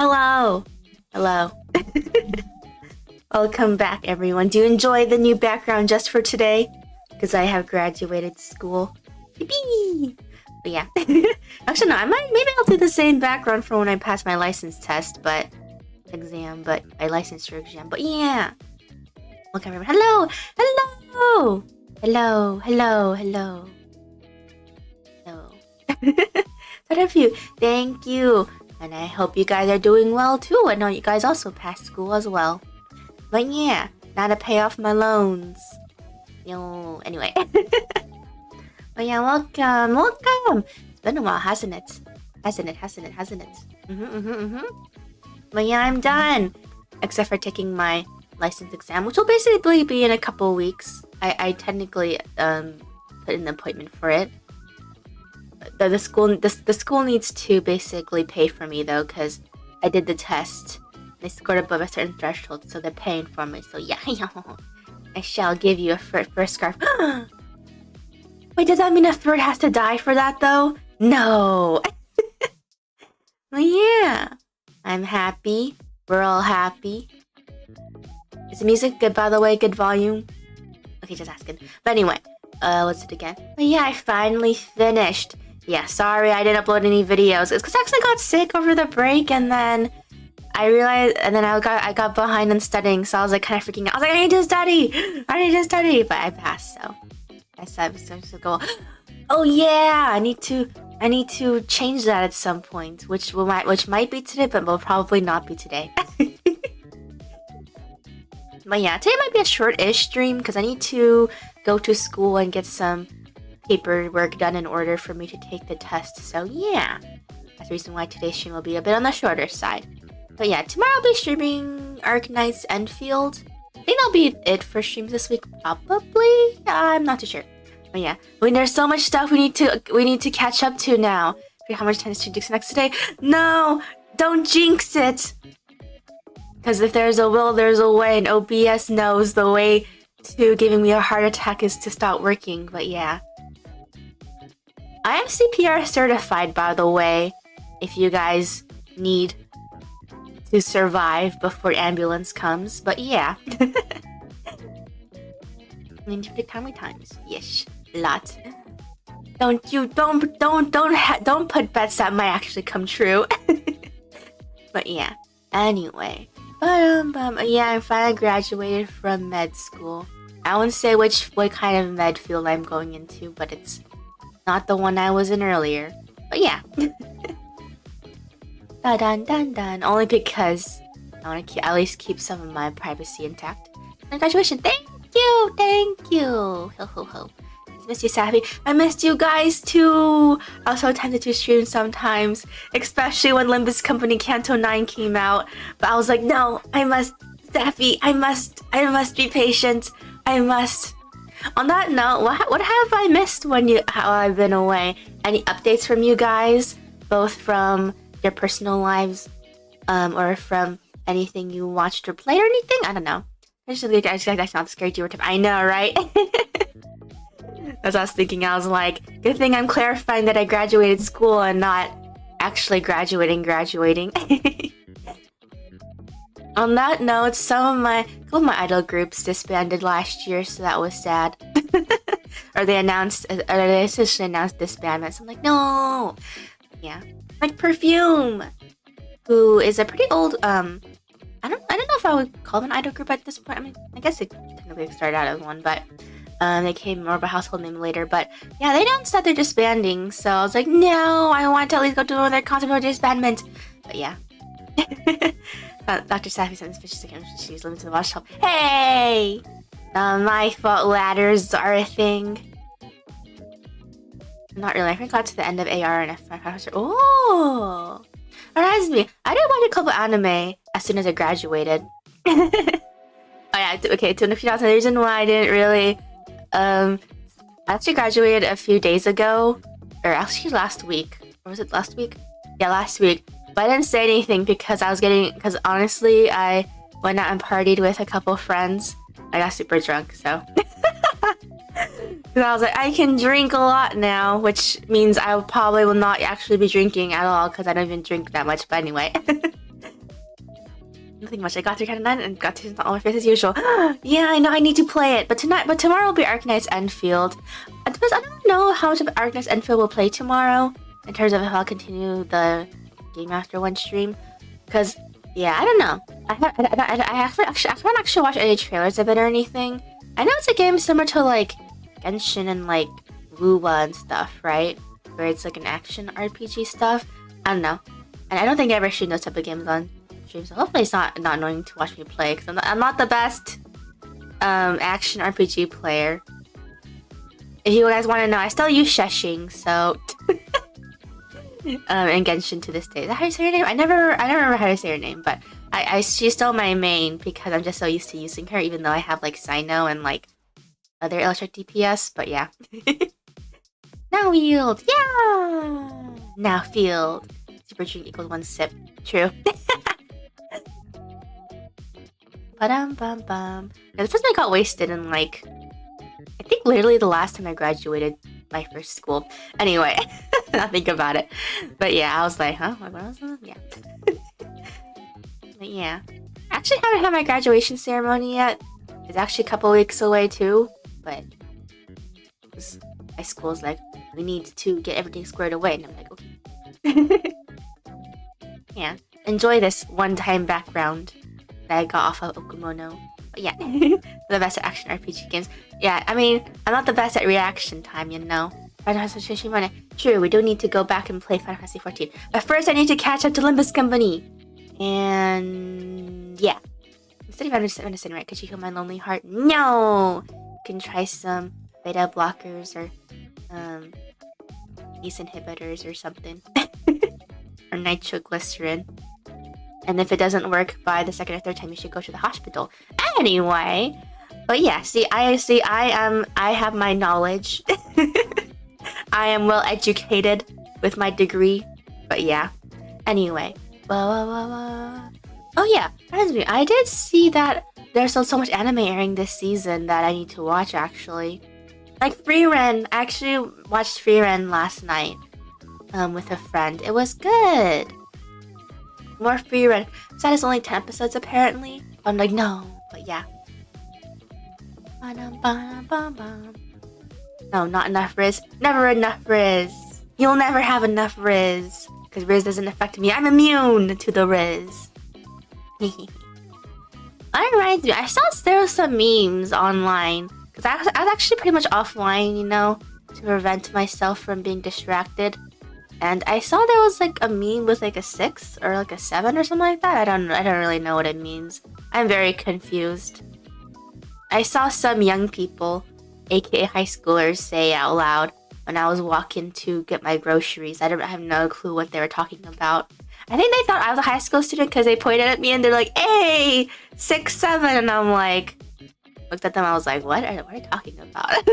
Hello. Hello. Welcome back, everyone. Do you enjoy the new background just for today? Because I have graduated school. Yippee! But yeah. Actually, no, maybe I'll do the same background for when I pass my license test, but my licensure exam. But yeah. Welcome, everyone. Hello! Hello! Hello, hello, hello. Hello. What have you? Thank you. And I hope you guys are doing well too. I know you guys also passed school as well. But yeah, now to pay off my loans. Anyway. But yeah, welcome. It's been a while, hasn't it? Hasn't it? But yeah, I'm done. Except for taking my license exam, which will basically be in a couple weeks. I technically put an appointment for it. The school needs to basically pay for me though, because I did the test. They scored above a certain threshold, so they're paying for me. So yeah, I shall give you a first scarf. Wait, does that mean a third has to die for that though? No. Well, yeah, I'm happy. We're all happy. Is the music good, by the way? Good volume? Okay, just asking. But anyway, what's it again? But yeah, I finally finished. Yeah, sorry I didn't upload any videos. It's because I actually got sick over the break, and then I realized, and then I got behind in studying, so I was like kind of freaking out. I was like, I need to study, but I passed. So I said, so go. Oh yeah, I need to change that at some point, which might be today, but will probably not be today. But yeah, today might be a short-ish stream because I need to go to school and get some paperwork done in order for me to take the test. So yeah, that's the reason why today's stream will be a bit on the shorter side. But yeah, tomorrow I'll be streaming Arknight's Enfield. I think that'll be it for streams this week, probably. I'm not too sure. But yeah, there's so much stuff we need to catch up to now. How much time is to do next today? No, don't jinx it. Because if there's a will, there's a way, and OBS knows the way to giving me a heart attack is to stop working. But yeah, I am CPR certified, by the way, if you guys need to survive before ambulance comes. But yeah. I need to predict how many times. Yes, a lot. Don't put bets that might actually come true. But yeah, anyway. Yeah, I finally graduated from med school. I won't say what kind of med field I'm going into, but it's not the one I was in earlier. But yeah. Dun. Only because I want to at least keep some of my privacy intact. And graduation, thank you. Ho. I missed you, Sappy. I missed you guys too. I was so tempted to stream sometimes, especially when Limbus Company Canto 9 came out. But I was like, no, I must, Sappy, I must be patient. I must. On that note, what have I missed how I've been away? Any updates from you guys, both from your personal lives, or from anything you watched or played or anything? I don't know. That's not scared you were. I know, right? As I was thinking, I was like, good thing I'm clarifying that I graduated school and not actually graduating. On that note, some of my idol groups disbanded last year, so that was sad. or they officially announced disbandment. So I'm like, no. Yeah, like Perfume, who is a pretty old I don't know if I would call them an idol group at this point. I mean, I guess it technically started out as one, but they came more of a household name later. But yeah, they announced that they're disbanding, so I was like, no, I want to at least go to one of their concerts for disbandment. But yeah. Dr. Sappy sends fishes again. She's limited to the watch shop. Hey! My fault ladders are a thing. Not really. I think I got to the end of AR and F5. Oh! Reminds me, I did watch a couple anime as soon as I graduated. Oh yeah, okay, to if you know the reason why I didn't really I actually graduated a few days ago, or actually last week. Or was it last week? Yeah, last week. But I didn't say anything because because honestly, I went out and partied with a couple friends. I got super drunk, so. Because I was like, I can drink a lot now, which means I probably will not actually be drinking at all because I don't even drink that much. But anyway. Nothing much. I got through Canon 9 and got to all my face as usual. Yeah, I know I need to play it, but tomorrow will be Arknight's Enfield. I don't know how much of Arknight's Enfield we'll play tomorrow in terms of if I'll continue the Game After One stream. Because, yeah, I don't know. I haven't actually watched any trailers of it or anything. I know it's a game similar to, like, Genshin and, like, Wuwa and stuff, right? Where it's, like, an action RPG stuff. I don't know. And I don't think I ever seen those type of games on stream, so hopefully it's not annoying to watch me play, because I'm not the best action RPG player. If you guys want to know, I still use Shushing, so... and Genshin to this day. Is that how you say her name? I never remember how to say her name, but she's still my main because I'm just so used to using her, even though I have like Sino and like other electric DPS, but yeah. Now yield! Yeah! Now field. Super drink equals 1 sip. True. Ba-dum-bum-bum. Now, this person I got wasted in like... I think literally the last time I graduated my first school. Anyway, I think about it. But yeah, I was like, huh? What was that? Yeah. But yeah. I actually haven't had my graduation ceremony yet. It's actually a couple weeks away too. But my school's like, we need to get everything squared away. And I'm like, okay. Yeah. Enjoy this one-time background that I got off of Okumono. But yeah, the best at action RPG games. Yeah, I mean, I'm not the best at reaction time, you know. True, we do need to go back and play Final Fantasy 14. But first, I need to catch up to Limbus Company. And yeah. Instead of Venison, right? Could you heal my lonely heart? No! You can try some beta blockers or ACE inhibitors or something. Or nitroglycerin. And if it doesn't work by the second or third time, you should go to the hospital. Anyway, but yeah, I have my knowledge. I am well educated with my degree. But yeah. Anyway. Oh yeah, I did see that there's still so much anime airing this season that I need to watch actually. Like Frieren. I actually watched Frieren last night with a friend. It was good. More Frieren. That is only 10 episodes apparently. I'm like, no, but yeah. No, not enough Riz. Never enough Riz. You'll never have enough Riz. Because Riz doesn't affect me. I'm immune to the Riz. That reminds me, I saw there were some memes online. Because I was actually pretty much offline, you know, to prevent myself from being distracted. And I saw there was like a meme with like a 6 or like a 7 or something like that. I don't really know what it means. I'm very confused. I saw some young people, aka high schoolers, say out loud when I was walking to get my groceries. I have no clue what they were talking about. I think they thought I was a high school student because they pointed at me and they're like, "Hey, 6, 7," and I'm like, looked at them. I was like, "What are you talking about?"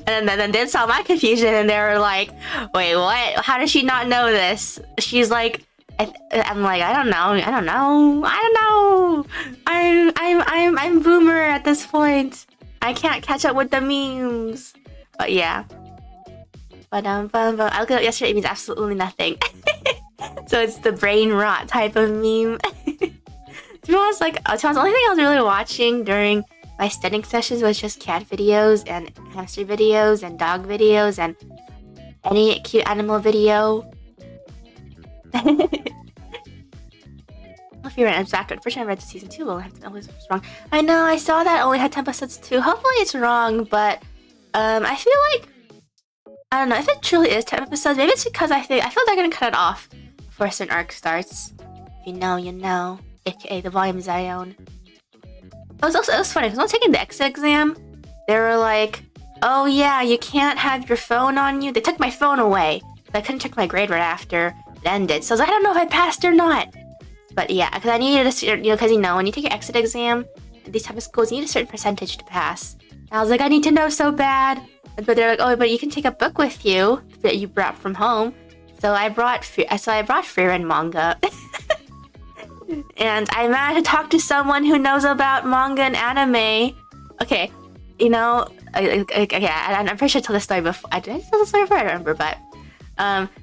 And then they saw my confusion and they were like, "Wait, what? How does she not know this?" She's like, I'm like, I don't know. I'm boomer at this point. I can't catch up with the memes. But yeah. I looked it up yesterday. It means absolutely nothing. So it's the brain rot type of meme. To be honest, the only thing I was really watching during my studying sessions was just cat videos and hamster videos and dog videos and any cute animal video. If you're an abstractor, first time I read season 2, we'll have to know what's wrong. I know, I saw that only had 10 episodes too. Hopefully it's wrong, but I feel like, I don't know, if it truly is 10 episodes, maybe it's because I feel they're gonna cut it off before a certain arc starts. If you know, you know. AKA the volumes I own. It was funny, because when I was taking the exit exam, they were like, "Oh yeah, you can't have your phone on you." They took my phone away. I couldn't check my grade right after it ended. So I was like, I don't know if I passed or not. But yeah, because I needed because when you take an exit exam at these type of schools, you need a certain percentage to pass. And I was like, I need to know so bad. But they're like, "Oh, but you can take a book with you that you brought from home." So I brought Frieren manga. And I managed to talk to someone who knows about manga and anime. Okay, I'm pretty sure I told this story before. Did I tell this story before? I don't remember, but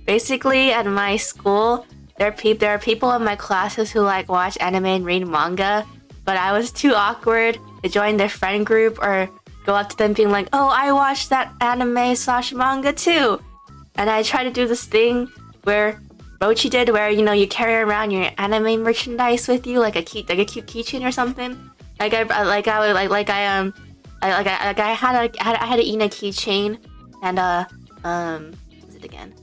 basically at my school, there are people in my classes who like watch anime and read manga, but I was too awkward to join their friend group or go up to them being like, oh, I watched that anime/manga too. And I tried to do this thing where Mochi did, where you carry around your anime merchandise with you, like a cute keychain or something. I had an Ina keychain and what was it again?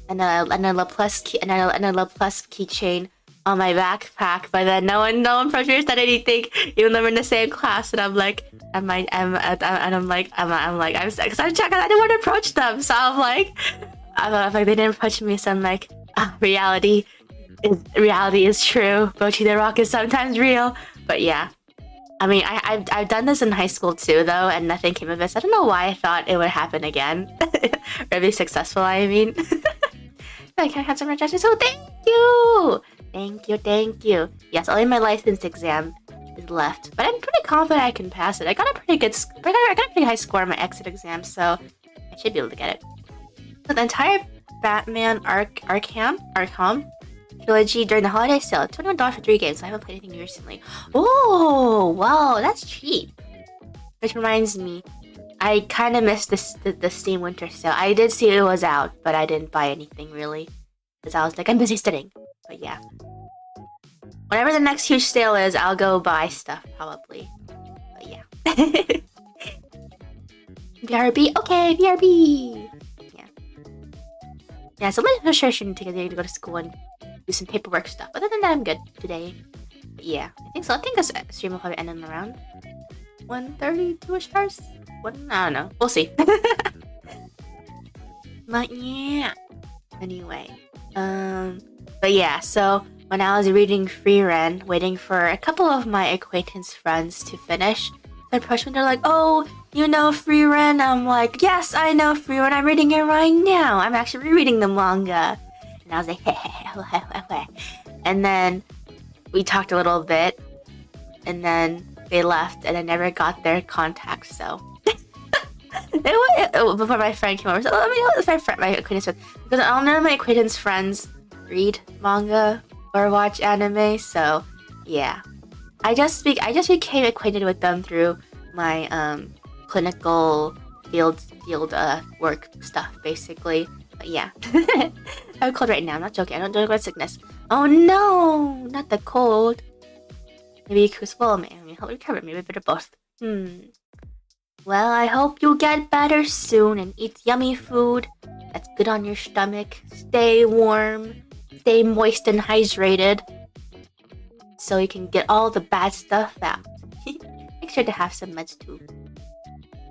And a Love Plus keychain on my backpack, but then no one from here said anything, even though we're in the same class. And I'm like, I didn't want to approach them, so I'm like, they didn't approach me, so I'm like, reality is true. Mochi the Rock is sometimes real, but yeah. I mean, I've done this in high school too, though, and nothing came of it. So I don't know why I thought it would happen again, or be successful. I mean, I can't have some rejection. So thank you. Yes, only my license exam is left, but I'm pretty confident I can pass it. I got a pretty high score on my exit exam, so I should be able to get it. So the entire Batman Arkham trilogy during the holiday sale, $21 for 3 games. So I haven't played anything new recently. Oh, wow, that's cheap. Which reminds me, I kind of missed the Steam Winter Sale. I did see it was out, but I didn't buy anything really, because I was like, I'm busy studying. But yeah, whenever the next huge sale is, I'll go buy stuff probably. But yeah. BRB, okay, BRB. Yeah, so I'm sure I shouldn't take a day to go to school and do some paperwork stuff. Other than that, I'm good today. But yeah, I think so. I think this stream will probably end in around 1:32ish hours. I don't know. We'll see. But yeah. Anyway, but yeah. So when I was reading Free Ren, waiting for a couple of my acquaintance friends to finish, they approached me. They're like, "Oh, you know Free Ren?" I'm like, "Yes, I know Free Ren. I'm reading it right now. I'm actually rereading the manga." And I was like, and then we talked a little bit, and then they left, and I never got their contact. So before my friend came over, so let me know my acquaintance friend, because none of my acquaintance friends read manga or watch anime. So yeah, I just became acquainted with them through my clinical field work stuff, basically. But yeah. I'm cold right now. I'm not joking. I don't get sickness. Oh no, not the cold. Maybe you could swallow me. I mean, help recover. Maybe a bit of both. Well, I hope you get better soon and eat yummy food that's good on your stomach. Stay warm, stay moist and hydrated, so you can get all the bad stuff out. Make sure to have some meds too.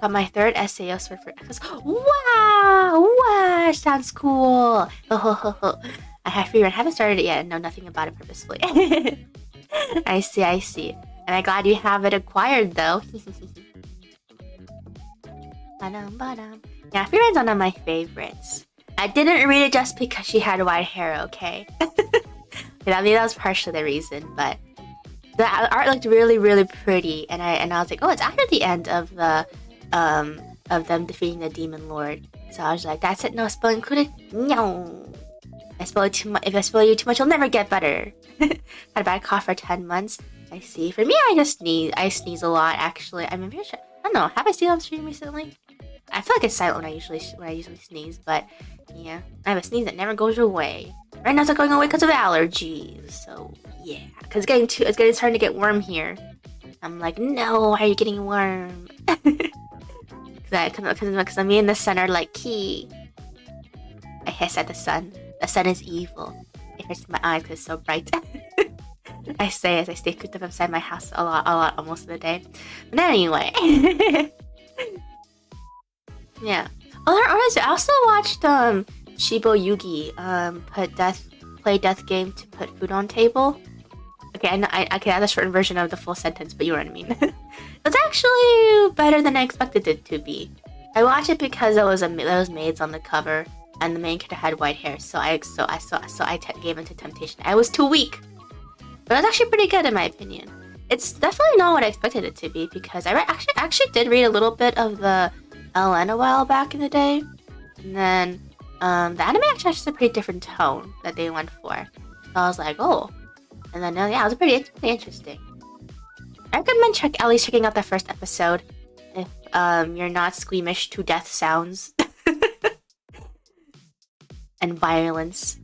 Got my 3rd SAO sword for Xmas. Wow, sounds cool. I have Free Run. Haven't started it yet and know nothing about it purposefully. I see. And I'm glad you have it acquired though. Yeah, Free Run's one of my favorites. I didn't read it just because she had white hair, okay? I mean, that was partially the reason, but the art looked really, really pretty, and I was like, oh, it's after the end of the of them defeating the demon lord. So I was like, that's it, no spoil included? No. If I spoil you too much, you'll never get better. Had a bad cough for 10 months. I see. For me, I sneeze a lot, actually. I'm very sure. I don't know. Have I seen on stream recently? I feel like it's silent when I usually sneeze, but yeah, I have a sneeze that never goes away. Right now, it's not going away because of allergies. So yeah, because it's starting to get warm here. I'm like, no, why are you getting warm? Because I'm in the center like key. I hiss at the sun. The sun is evil. It hurts my eyes because it's so bright. I say as I stay cooped up inside my house a lot, almost of the day. But anyway. Yeah. I also watched Shibo Yugi play death game to put food on table. Okay, I have the shortened version of the full sentence, but you know what I mean. It's actually better than I expected it to be. I watched it because there was maids on the cover, and the main character had white hair, so I gave into temptation. I was too weak, but it was actually pretty good in my opinion. It's definitely not what I expected it to be, because I actually did read a little bit of the LN a while back in the day, and then the anime actually has a pretty different tone that they went for. So I was like, oh. And then, yeah, it was pretty interesting. I recommend at least checking out the first episode if you're not squeamish to death sounds and violence.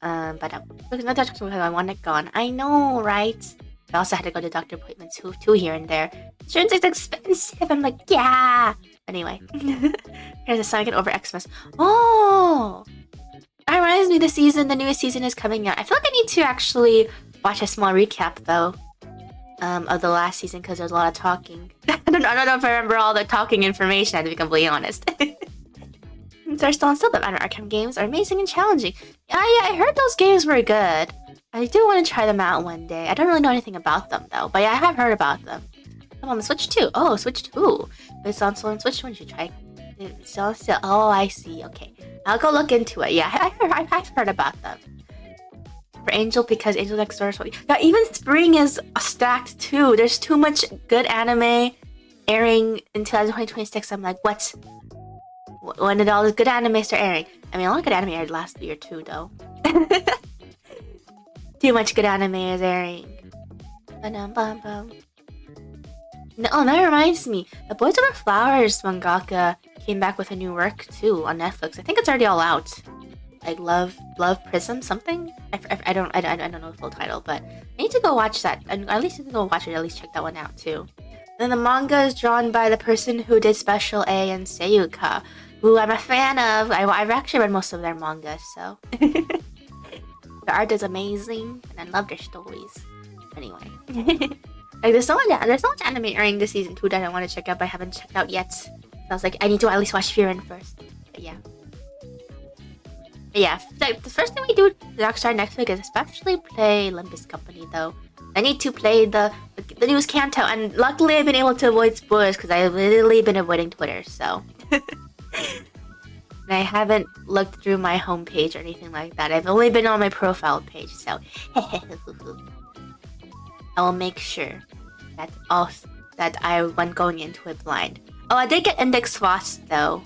But I want it gone. I know, right? I also had to go to doctor appointments too here and there. Insurance is expensive. I'm like, yeah. Anyway, here's a sign get over Xmas. Oh, that reminds me. The newest season is coming out. I feel like I need to actually watch a small recap though. Of the last season because there's a lot of talking. I don't know if I remember all the talking information, I have to be completely honest. They're still on but Arkham games are amazing and challenging. Yeah, I heard those games were good. I do want to try them out one day. I don't really know anything about them though, but yeah, I have heard about them. I'm on the Switch too. Oh, Switch 2. It's on Switch 1. You should try. Still. Oh, I see. Okay, I'll go look into it. Yeah, I've heard about them. For Angel because Angel Next Door is yeah, even spring is stacked too. There's too much good anime airing until 2026. I'm like, what? When did all this good anime start airing? I mean, a lot of good anime aired last year too, though. Too much good anime is airing. Oh, that reminds me. The Boys Over Flowers mangaka came back with a new work too on Netflix. I think it's already all out. Like Love Prism something. I don't know the full title, but I need to go watch that. At least need to go watch it. At least check that one out too. And then the manga is drawn by the person who did Special A and Seiyuka, who I'm a fan of. I've actually read most of their manga, so the art is amazing, and I love their stories. Anyway, like there's so much anime airing this season too that I want to check out, but I haven't checked out yet. So I was like, I need to at least watch Frieren first. But yeah. Yeah, the first thing we do start next week is especially play Limbus Company though. I need to play the newest Kanto, and luckily I've been able to avoid spoilers because I've literally been avoiding Twitter, so. And I haven't looked through my homepage or anything like that. I've only been on my profile page, so. I will make sure that I went going into it blind. Oh, I did get Index Frost though,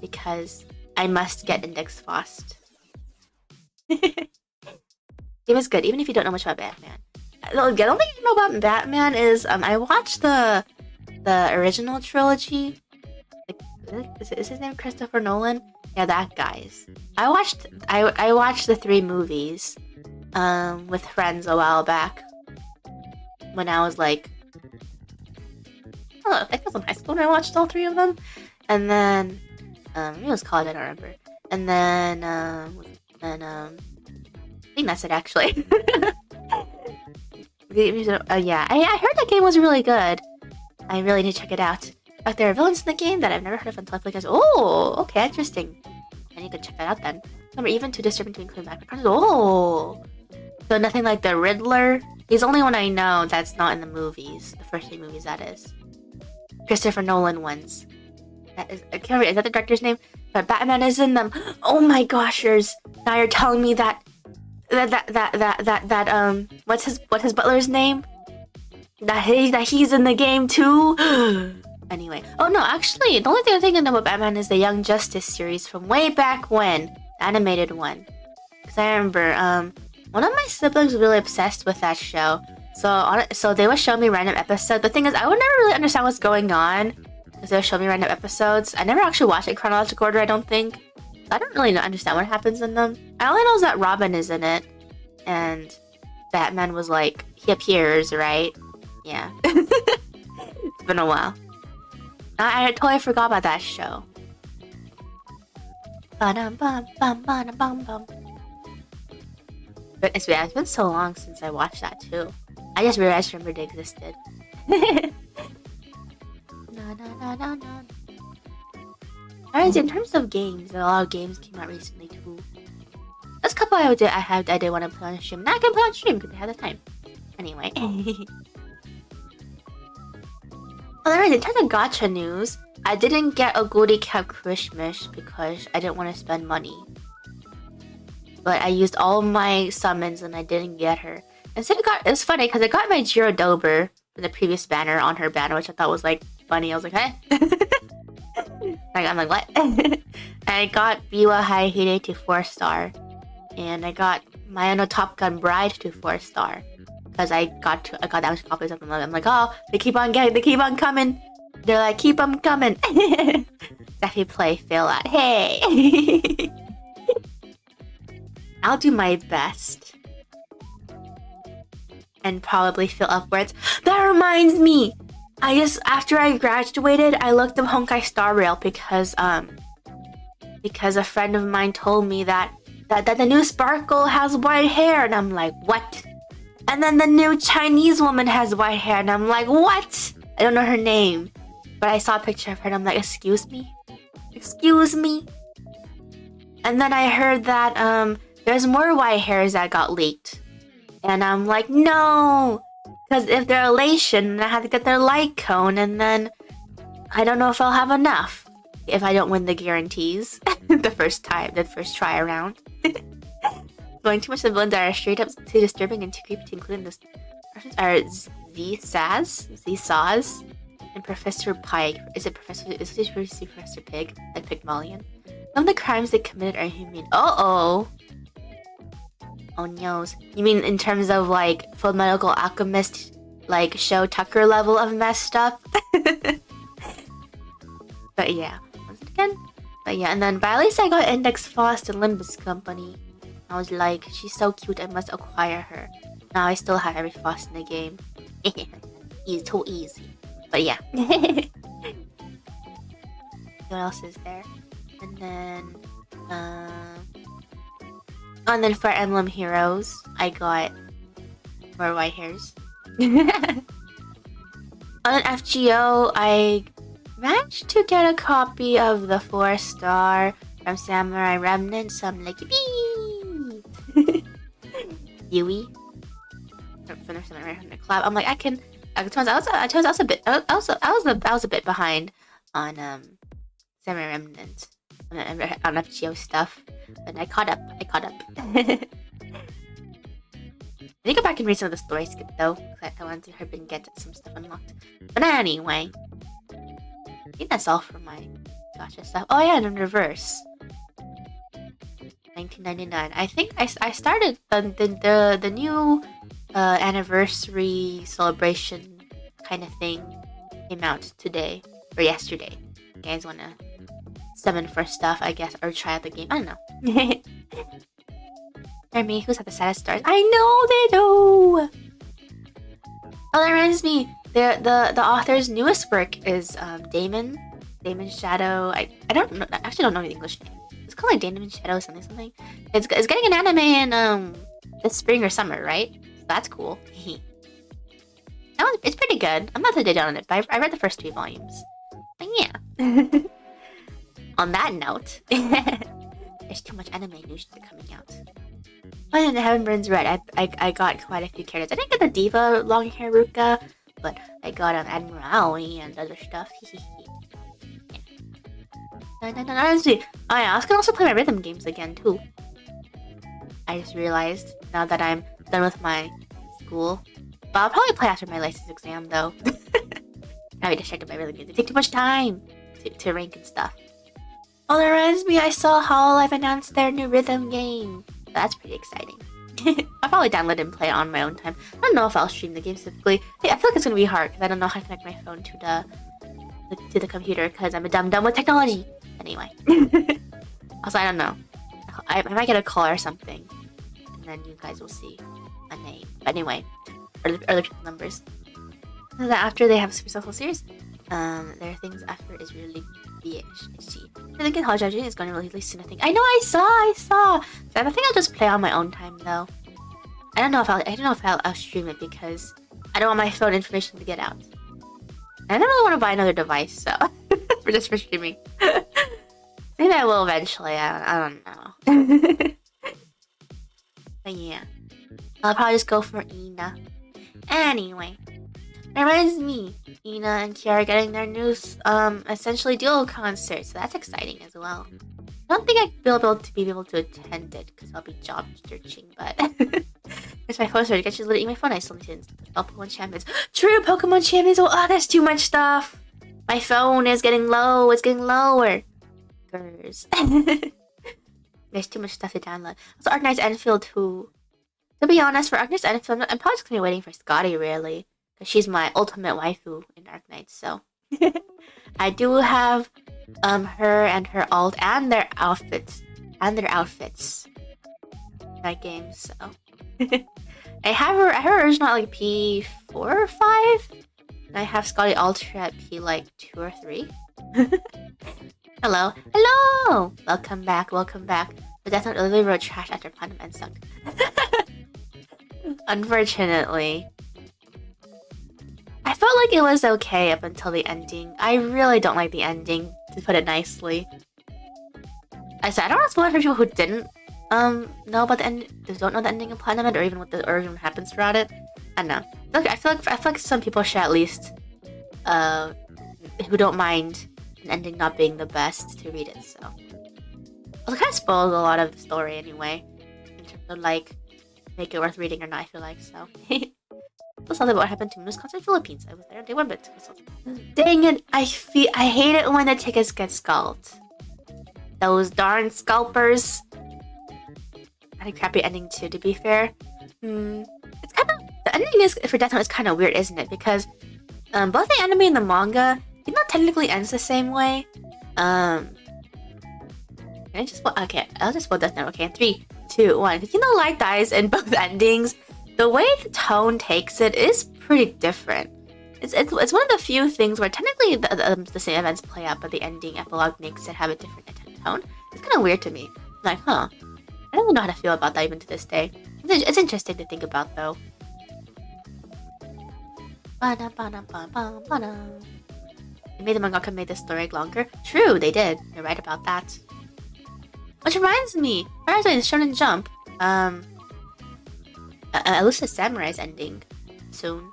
because I must get Index Frost. Game is good, even if you don't know much about Batman. The only thing you know about Batman is I watched the original trilogy. Like, is his name Christopher Nolan? Yeah, that guy's. I watched the 3 movies with friends a while back when I was like, I think I was in high school when I watched all 3 of them, and then it was college, I don't remember. And then I think that's it actually. Yeah, I heard that game was really good. I really need to check it out. In fact, there are villains in the game that I've never heard of until I played. Oh, okay, interesting. I need to check that out then. Remember, even too disturbing to include background. Oh, so nothing like the Riddler. He's the only one I know that's not in the movies. The first 3 movies, that is. Christopher Nolan ones. That is. I can't remember. Is that the director's name? But Batman is in them. Oh my goshers! Now you're telling me that what's his butler's name? That he's in the game too. Anyway, oh no, actually, the only thing I'm thinking about Batman is the Young Justice series from way back when, the animated one. Because I remember, one of my siblings was really obsessed with that show. So they would show me random episodes. The thing is, I would never really understand what's going on because they would show me random episodes. I never actually watched it in chronological order, I don't think. So I don't really understand what happens in them. I only know that Robin is in it, and Batman was like, he appears, right? Yeah. It's been a while. I totally forgot about that show. But it's been so long since I watched that too. I just realized remembered it existed. Alright, in terms of games, a lot of games came out recently too. There's a couple I did want to play on stream. Now I can play on stream because I have the time. Anyway. Well, alright, in terms of gacha news, I didn't get a Goody Cap Christmas because I didn't want to spend money. But I used all my summons and I didn't get her. Instead, it was funny because I got my Jiro Dober from the previous banner on her banner, which I thought was like funny. I was like, hey. I'm like, what? I got Biwa Haihide to 4-star. And I got my Top Gun Bride to 4-star because I got that much copies of them. I'm like, oh, they keep on coming. They're like, keep them coming. Exactly, play, fail at. Hey, I'll do my best and probably feel upwards. That reminds me, after I graduated, I looked up Honkai Star Rail because a friend of mine told me that the new Sparkle has white hair, and I'm like, what? And then the new Chinese woman has white hair, and I'm like, what? I don't know her name, but I saw a picture of her, and I'm like, excuse me? And then I heard that there's more white hairs that got leaked, and I'm like, no, because if they're Elation, I have to get their light cone, and then I don't know if I'll have enough if I don't win the guarantees the first try around. Going too much of the villains that are straight up too disturbing and too creepy to include in this are Z-Saws, and Professor Pike. Is it Professor Pig? Like Pygmalion? Some of the crimes they committed are inhumane. Oh no. You mean in terms of like Full Medical Alchemist, like Show Tucker level of messed up? But yeah. Once again. But yeah, and then but at least I got Index Frost and Limbus Company. I was like, she's so cute, I must acquire her. Now I still have every Frost in the game. It's too easy. But yeah. What else is there? And then Fire Emblem Heroes, I got more white hairs. On FGO, I managed to get a copy of the 4-star from Samurai Remnant, so I'm like, Yui from the Samurai Remnant collab. I'm like, I was a bit behind on Samurai Remnant on FGO stuff, but I caught up. I need to go back and read some of the story skip though, because I want to hurry and get some stuff unlocked. But anyway, I think that's all for my gotcha stuff. Oh yeah, and in reverse, 1999. I think I started the new anniversary celebration kind of thing came out today or yesterday. You guys wanna summon for stuff, I guess, or try out the game? I don't know. Or me, who's at the saddest stars? I know they do. Oh, that reminds me. The author's newest work is Damon Shadow. I don't know. I actually don't know the English name. It's called like Damon Shadow something. It's getting an anime in this spring or summer, right? So that's cool. It's pretty good. I'm not that done on it, but I read the first 3 volumes. And yeah. On that note, there's too much anime news coming out. Oh, and Heaven Burns Red. I got quite a few characters. I didn't get the Diva long hair Ruka, but I got Admirali and other stuff. Honestly, I can also play my rhythm games again too. I just realized now that I'm done with my school. But I'll probably play after my license exam though. Now I distracted by rhythm games. They take too much time to rank and stuff. Oh, that reminds me, I saw Hololive announced their new rhythm game. That's pretty exciting. I'll probably download and play it on my own time. I don't know if I'll stream the game specifically. I feel like it's gonna be hard because I don't know how to connect my phone to the computer because I'm a dumb with technology. Anyway. Also, I don't know. I might get a call or something, and then you guys will see a name. But anyway, other people's numbers. And then after they have a super successful series, there are things after is really bitchy. I think College Education is going to release soon. I think. I know. I saw. So I think I'll just play on my own time though. I don't know if I'll stream it because I don't want my phone information to get out. I don't really want to buy another device, so for streaming. Maybe I will eventually. I don't know. But yeah, I'll probably just go for Ina. Anyway. It reminds me, Ina and Kiara getting their new, essentially duo concert, so that's exciting as well. I don't think I'll be able to attend it because I'll be job searching, but it's my phone started. She's literally my phone. I still need to install Pokemon Champions. True, Pokemon Champions. Oh, there's too much stuff. My phone is getting low. It's getting lower. There's too much stuff to download. Also, Arknight's Enfield 2 To be honest, for Agnes and I'm probably just gonna be waiting for Scotty really, because she's my ultimate waifu in Dark Knight. So I do have her and her alt and their outfits in that game. So I have her original at like P4 or 5. And I have Scotty Ultra at P like 2 or 3. Hello. Welcome back. But that's not really wrote trash after Platinum and sucked. Unfortunately. I felt like it was okay up until the ending. I really don't like the ending, to put it nicely. I said I don't want to spoil it for people who didn't know about the end, don't know the ending of Platinum or even what happens throughout it. I don't know. I feel like some people should at least who don't mind an ending not being the best to read it. So it kind of spoils a lot of the story anyway, in terms of like make it worth reading or not. I feel like so. That's something about what happened to me in Wisconsin, Philippines. I was there day one, but dang it! I hate it when the tickets get scalped. Those darn scalpers. Had a crappy ending too. To be fair, it's kind of the ending is for Death Note is kind of weird, isn't it? Because both the anime and the manga, it not technically ends the same way. Can I just okay? I'll just spoil Death Note. Okay, in 3, 2, 1. Because Light dies in both endings. The way the tone takes it is pretty different. It's one of the few things where technically the same events play out, but the ending epilogue makes it have a different tone. It's kind of weird to me. I'm like, huh? I don't know how to feel about that even to this day. It's interesting to think about though. They made the mangaka made the story longer. True, they did. You're right about that. Which reminds me, Shonen Jump. Elusive Samurai's ending soon.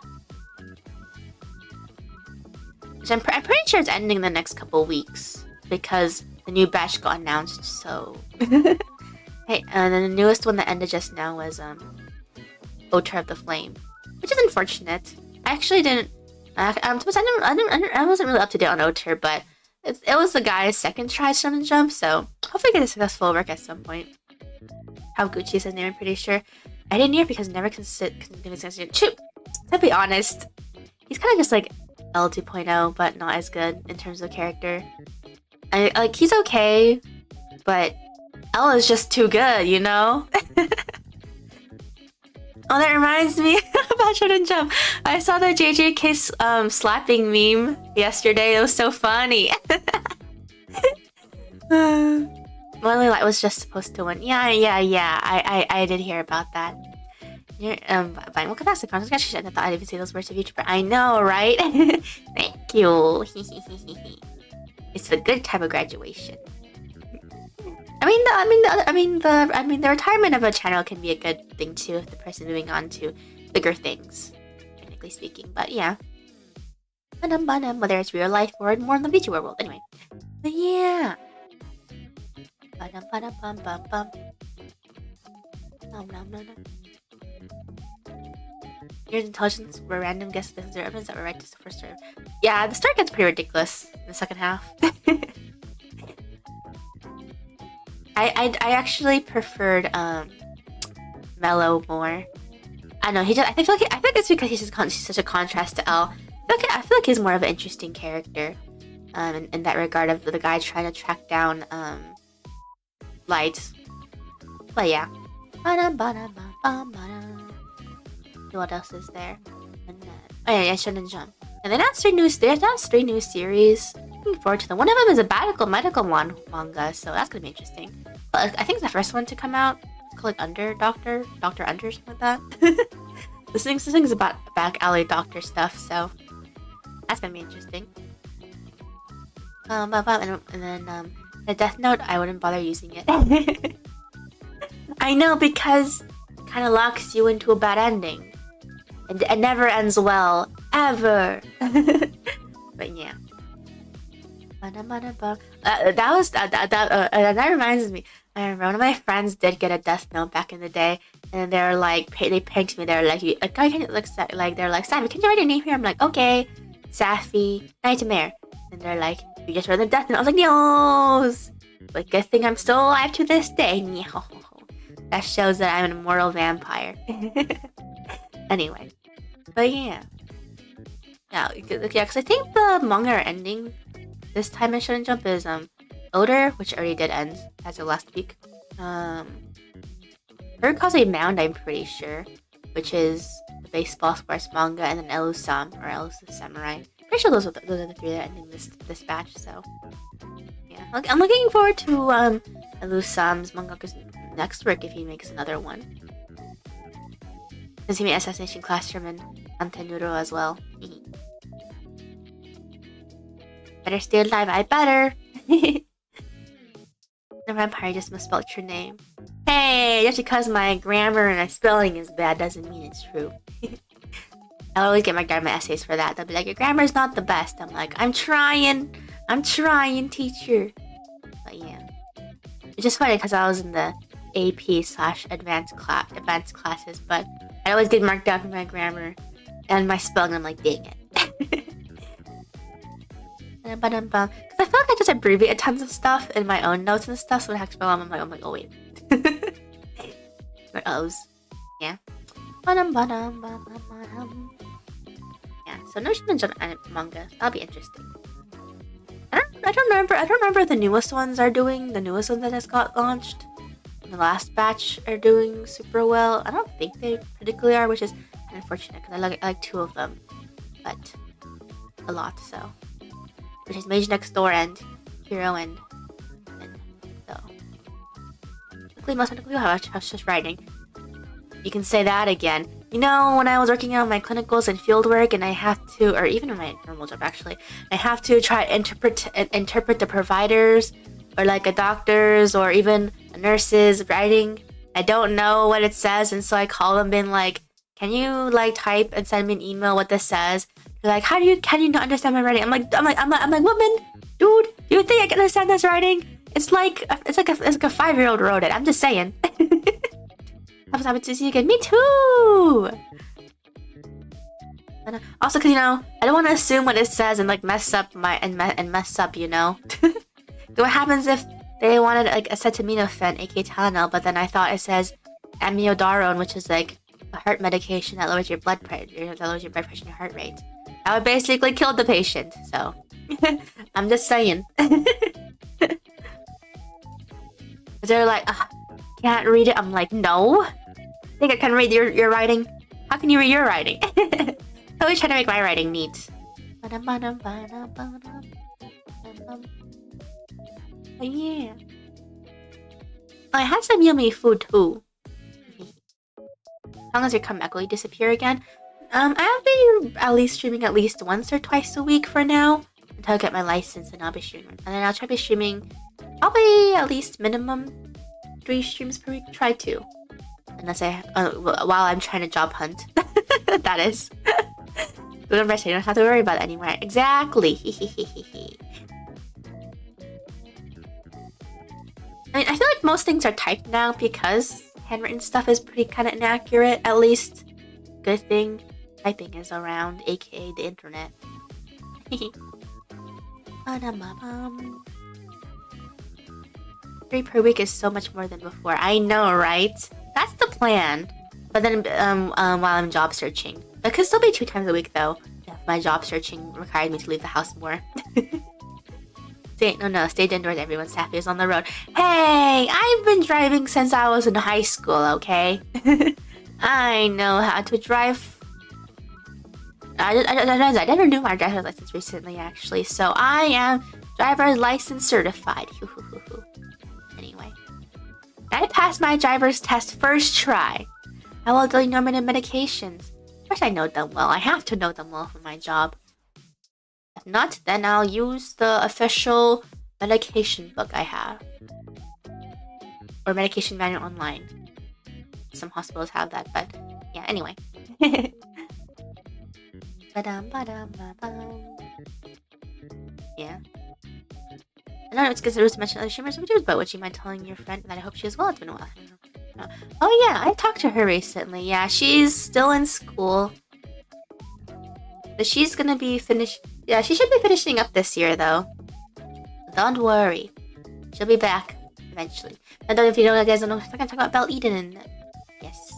Which I'm pretty sure it's ending in the next couple weeks because the new batch got announced. So, hey, and then the newest one that ended just now was Otter of the Flame, which is unfortunate. I actually didn't. I wasn't really up to date on Otter, but it was the guy's second try Shonen Jump, so hopefully get a successful work at some point. Gucci is his name, I'm pretty sure. I didn't hear because I never considered. To be honest, he's kind of just like L 2.0, but not as good in terms of character. He's okay, but L is just too good, you know? Oh, that reminds me about Shonen Jump. I saw the JJK slapping meme yesterday. It was so funny. Lonely Light was just supposed to win. Yeah. I did hear about that. Buying Welcome Back to Congratulations. I thought I'd even say those words to Vtuber. I know, right? Thank you. It's a good type of graduation. The retirement of a channel can be a good thing too if the person moving on to bigger things, technically speaking. But yeah, whether it's real life or more in the Vtuber world, anyway. But yeah. Here's intelligence where random guess business or evidence that were right to the first serve. Yeah, the story gets pretty ridiculous in the second half. I actually preferred Mellow more. I know I think it's because he's such a contrast to L. I feel like he's more of an interesting character, in that regard of the guy trying to track down Light. But yeah. What else is there? And yeah, Shonen Jump. And they announced 3 new series. Looking forward to them. One of them is a medical manga, so that's gonna be interesting. But I think the first one to come out is called like Doctor Under, something like that. This thing's about back alley doctor stuff, so that's gonna be interesting. And then the Death Note, I wouldn't bother using it. I know, because it kind of locks you into a bad ending. And it never ends well, ever. But yeah. That reminds me. I remember one of my friends did get a Death Note back in the day, and they're like, they pranked me. They're like, they're like, Safi, can you write your name here? I'm like, okay, Safi Nightmare. And they're like, you just read the Death Note. I was like, yes. But good thing I'm still alive to this day. That shows that I'm an immortal vampire. Anyway. But yeah. Yeah, because I think the manga ending this time in Shonen Jump is Odor, which already did end as of last week. Urikaze Mound, I'm pretty sure, which is the baseball sports manga, and then Elusam or Elus the Samurai. Pretty sure those are the three that are ending this batch. So yeah, I'm looking forward to Elusam's manga's next work if he makes another one. Since he made Assassination Classroom and Antenuro as well. Better stay alive, I better. The vampire just misspelled your name. Hey, just because my grammar and my spelling is bad doesn't mean it's true. I always get my grammar essays for that. They'll be like, your grammar's not the best. I'm like, I'm trying, teacher. But yeah, it's just funny because I was in the AP/advanced classes, but I always get marked down for my grammar and my spelling. I'm like, dang it. Because I feel like I just abbreviate tons of stuff in my own notes and stuff, so when I have to spell them, I'm like, oh wait. Or O's. Yeah. Yeah, so no Shonen Jump manga. That'll be interesting. I don't remember if the newest ones are doing. The newest ones that just got launched. The last batch are doing super well. I don't think they particularly are, which is unfortunate because I like two of them, but a lot so. Which is Mage Next Door and Hero and so. Luckily, most of I was just writing. You can say that again. You know, when I was working on my clinicals and field work, and I have to, or even in my normal job actually, I have to try to interpret the providers, or like a doctor's, or even a nurse's writing. I don't know what it says, and so I call them, being like, "Can you like type and send me an email what this says?" They're like, can you not understand my writing? I'm like, woman, dude, do you think I can understand this writing? It's like a 5-year-old wrote it. I'm just saying. I was happy to see you again. Me too. And also, cause I don't want to assume what it says and like mess up, you know. What happens if they wanted like acetaminophen, aka Tylenol, but then I thought it says amiodarone, which is like a heart medication that lowers your blood pressure, and your heart rate. That would basically kill the patient. So, I'm just saying. They're like, can't read it. I'm like, no. Think I can read your writing? How can you read your writing? I always try to make my writing neat. Yeah. I had some yummy food too. As long as your comeback, will you disappear again? I'll be at least streaming at least once or twice a week for now until I get my license, and I'll be streaming. And then I'll try to be streaming probably at least minimum 3 streams per week. Try 2, unless while I'm trying to job hunt. That is. Remember, you don't have to worry about it anymore. Exactly. I mean, I feel like most things are typed now because handwritten stuff is pretty kind of inaccurate. At least, good thing typing is around, aka the internet. 3 per week is so much more than before. I know, right? That's the plan. But then, while I'm job searching, it could still be 2 times a week though. If my job searching required me to leave the house more. Stay indoors. Everyone's happy is on the road. Hey, I've been driving since I was in high school. Okay, I know how to drive. I never knew my driver's license recently, actually. So I am driver's license certified. Anyway, I passed my driver's test first try. I will do normative medications. Of course, I know them well. I have to know them well for my job. If not, then I'll use the official medication book I have. Or medication manual online. Some hospitals have that, but yeah, anyway. Yeah. I know it's because there was mentioned other streamers and Vtubers, but would you mind telling your friend that I hope she is well? It's been a while. Oh yeah, I talked to her recently. Yeah, she's still in school. But she's gonna be finished. Yeah, she should be finishing up this year though. Don't worry. She'll be back eventually. And then if you guys don't know, I'm gonna talk about Belle Eden. Yes.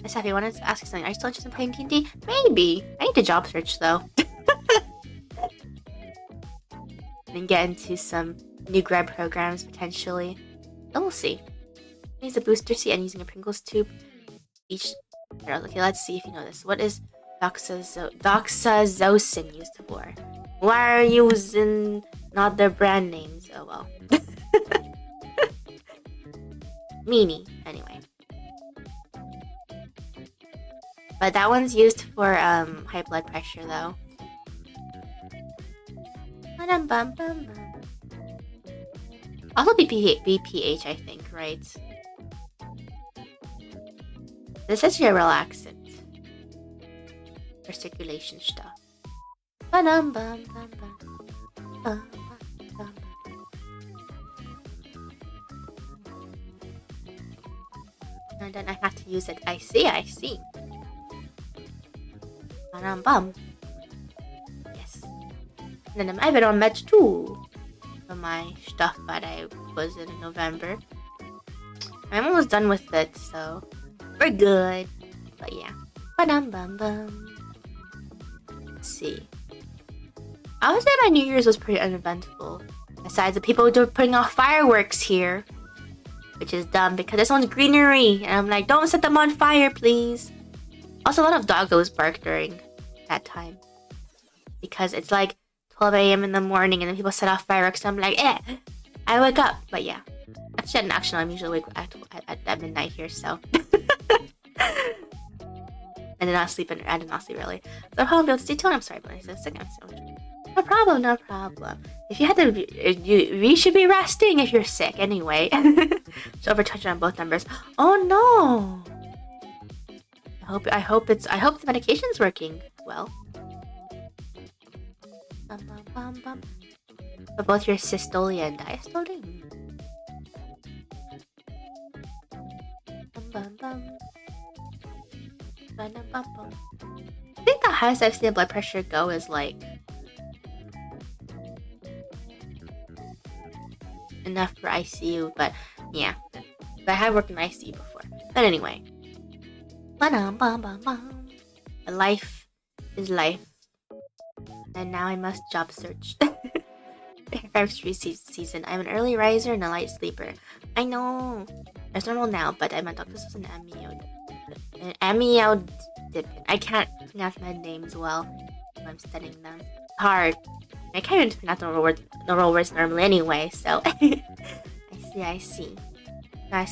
Seth, I wanted to ask you something. Are you still interested in playing D&D? Maybe. I need to job search though. And get into some new grad programs potentially. Then we'll see. Use a booster seat and using a Pringles tube. Okay, let's see if you know this. What is doxazosin used for? Why are you using not their brand names? Oh well. Meanie, anyway. But that one's used for high blood pressure though. Also BPH, I think, right? This is your relaxant. For circulation stuff. And then I have to use it. I see. Yes. And then I've been on meds too. For my stuff that I was in November. I'm almost done with it, so we're good. But yeah. Let's see. I would say my New Year's was pretty uneventful. Besides the people who are putting off fireworks here. Which is dumb because this one's greenery. And I'm like, don't set them on fire, please. Also, a lot of doggos bark during that time. Because it's like 12 a.m. in the morning and then people set off fireworks. So I'm like, I wake up. But yeah. Actually, I'm usually awake at midnight here, so. I did not sleep really. So I won't be able to stay tuned. I'm sorry, but I said sick. No problem. If you had to, you should be resting if you're sick anyway. So overtouched on both numbers. Oh no! I hope the medication's working well. For both your systolia and diastole. I think the highest I've seen blood pressure go is like enough for ICU, but yeah, I have worked in ICU before. But anyway, life is life, and now I must job search. Season. I'm an early riser and a light sleeper. I know it's normal now, but I'm a doctor with an amiodarone. I can't pronounce my names well when I'm studying them. Hard. I can't even pronounce normal words normally anyway, so I see.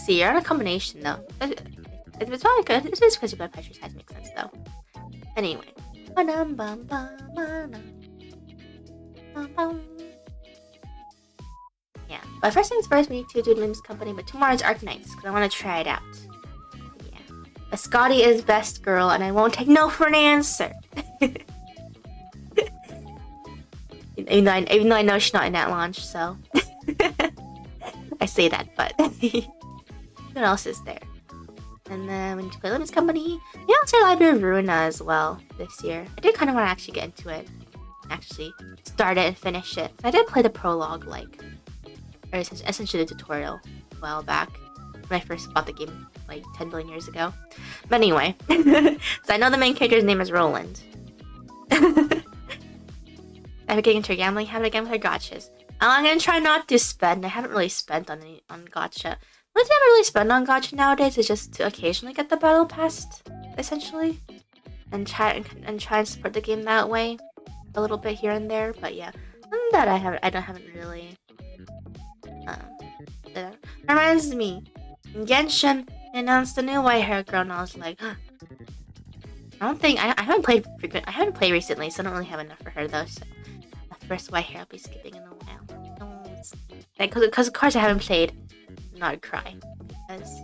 You're on a combination though. It's probably good. It's just because your blood pressure size makes sense though. Anyway. Yeah, but first things first, we need to do Lim's company, but tomorrow's Arknights, because I want to try it out. Yeah. But Scotty is best girl, and I won't take no for an answer. even though I know she's not in that launch, so. I say that, but. Who else is there? And then we need to play Lim's company. We also Library of Ruina as well this year. I did kind of want to actually get into it. Actually start it and finish it. So I did play the prologue, or essentially the tutorial a while back when I first bought the game 10 billion years ago. But anyway, so I know the main character's name is Roland. I've been getting into gambling habit again with her gotchas. I'm gonna try not to spend. I haven't really spent on gotcha. One thing I haven't really spent on gotcha nowadays is just to occasionally get the battle pass, essentially, and try and support the game that way a little bit here and there. But yeah, that I haven't really. That reminds me, Genshin announced a new white hair girl, and I was like, I haven't played recently, so I don't really have enough for her though. So the first white hair I'll be skipping in a while. Because of course I haven't played. Not cry, because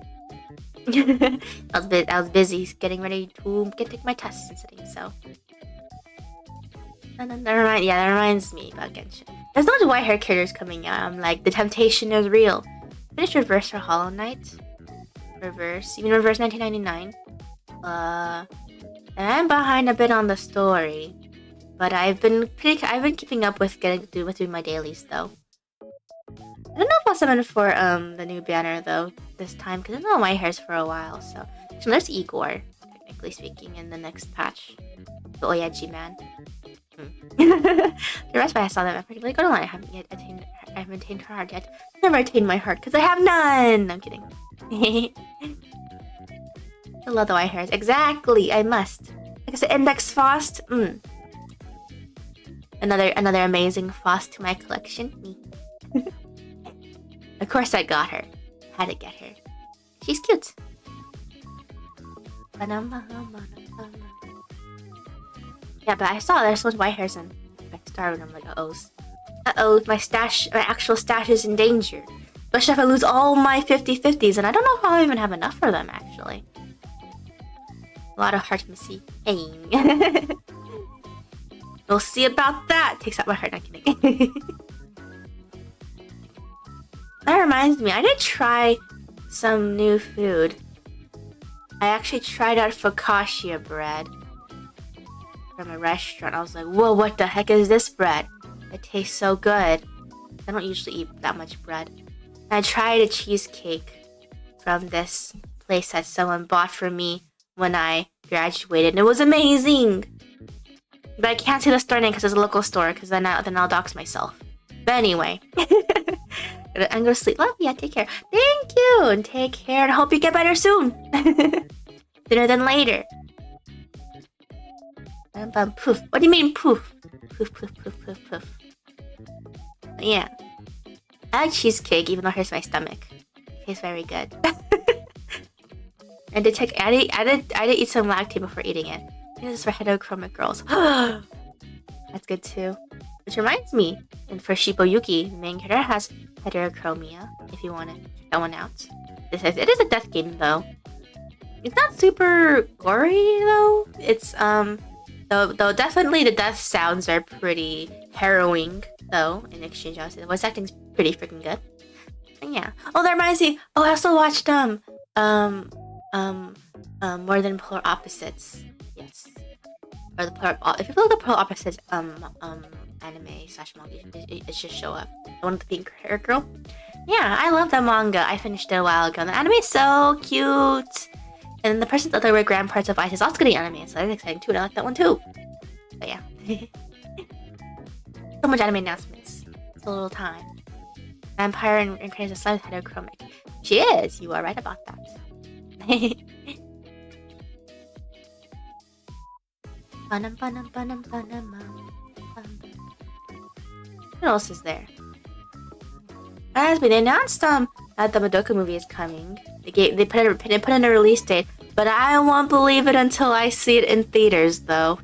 I was busy getting ready to take my tests and sitting. So. And then that reminds me about Genshin. There's lots of white hair characters coming out. I'm like, the temptation is real. Finished Reverse for Hollow Knight. Reverse 1999. And I'm behind a bit on the story. But I've been keeping up with doing my dailies though. I don't know if I'll summon for the new banner though this time because I don't know my hairs for a while. So there's Igor, technically speaking, in the next patch. The Oyaji man. The rest why I saw that I'm like, oh no, I haven't attained her heart yet. Never attained my heart because I have none. I'm kidding. I love the white hairs. Exactly, I must. Like I said, Index Fost. Another amazing Fost to my collection. Me. Of course I got her. Had to get her. She's cute. Yeah, but I saw there's those white hairs in Star, and I'm like, uh-oh, my actual stash is in danger. Especially if I lose all my 50/50s, and I don't know if I'll even have enough for them, actually. A lot of heart missy. Hey. We'll see about that. Takes out my heart, not kidding. That reminds me, I did try some new food. I actually tried out focaccia bread from a restaurant. I was like, whoa, what the heck is this bread? It tastes so good. I don't usually eat that much bread. And I tried a cheesecake from this place that someone bought for me when I graduated, and it was amazing. But I can't say the store name because it's a local store, because then I'll dox myself. But anyway, I'm gonna sleep. Love ya, take care. Thank you, and take care, and hope you get better soon. Sooner than later. Poof. What do you mean poof? Poof, poof, poof, poof, poof. Yeah. I like cheesecake, even though it hurts my stomach. It tastes very good. And I did eat some lactate before eating it. This is for heterochromic girls. That's good too. Which reminds me, and for Shippoyuki, the main character has heterochromia, if you want to check that one out. It is a death game though. It's not super gory though. It's though definitely the death sounds are pretty harrowing though. In exchange, I would say the voice acting's pretty freaking good. And yeah. Oh, that reminds me. Oh, I also watched More Than Polar Opposites. Yes. Or the polar. If you look at Polar Opposites anime / manga, it should show up. The one with the pink hair girl. Yeah, I love that manga. I finished it a while ago. The anime is so cute. And the person's other grandparents of Ice is also getting anime, so that's exciting too. And I like that one too. But yeah. So much anime announcements. It's a little time. Vampire incarnates a slight heterochromic. She is. You are right about that. What else is there? They announced that the Madoka movie is coming. They put in a release date, but I won't believe it until I see it in theaters, though.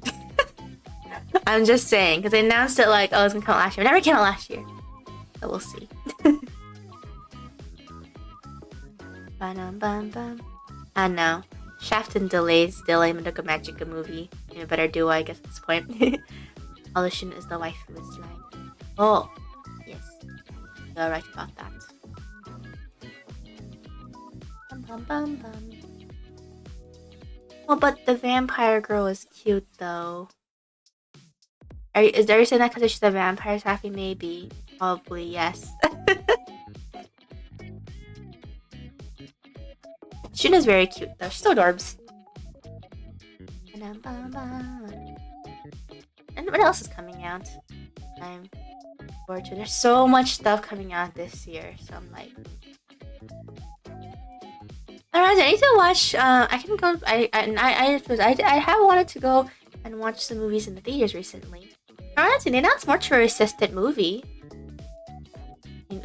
I'm just saying, because they announced it like, oh, it's gonna come out last year. It never came out last year, so we'll see. I know. Shafton delay Madoka Magica movie. You better do, I guess, at this point. Alushin is the waifu is like. Oh, yes. You're right about that. Oh, but the vampire girl is cute, though. Is there saying that because she's a vampire happy? Maybe. Probably, yes. Shuna's very cute though. She's so adorbs. And what else is coming out? I'm forward to. There's so much stuff coming out this year, so I'm like. Alright, I need to watch. I can go. I have wanted to go and watch some movies in the theaters recently. Alright, they announced Mortuary Assistant movie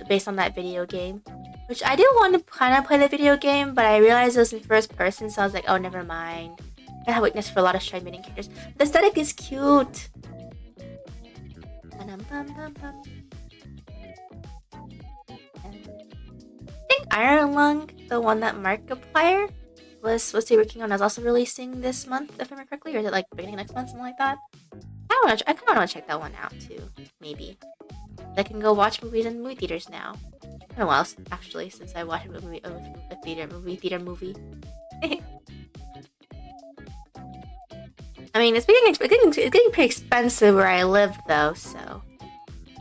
based on that video game. Which I do want to kind of play the video game, but I realized it was in first person, so I was like, oh, never mind. I have a weakness for a lot of shy mating characters. The aesthetic is cute. I think Iron Lung, the one that Markiplier was supposed to be working on, is also releasing this month, if I remember correctly, or is it like beginning of next month, something like that? I kind of want to check that one out too, maybe. I can go watch movies in movie theaters now. It's been a while, actually, since I watched a movie. I mean, it's getting pretty expensive where I live, though, so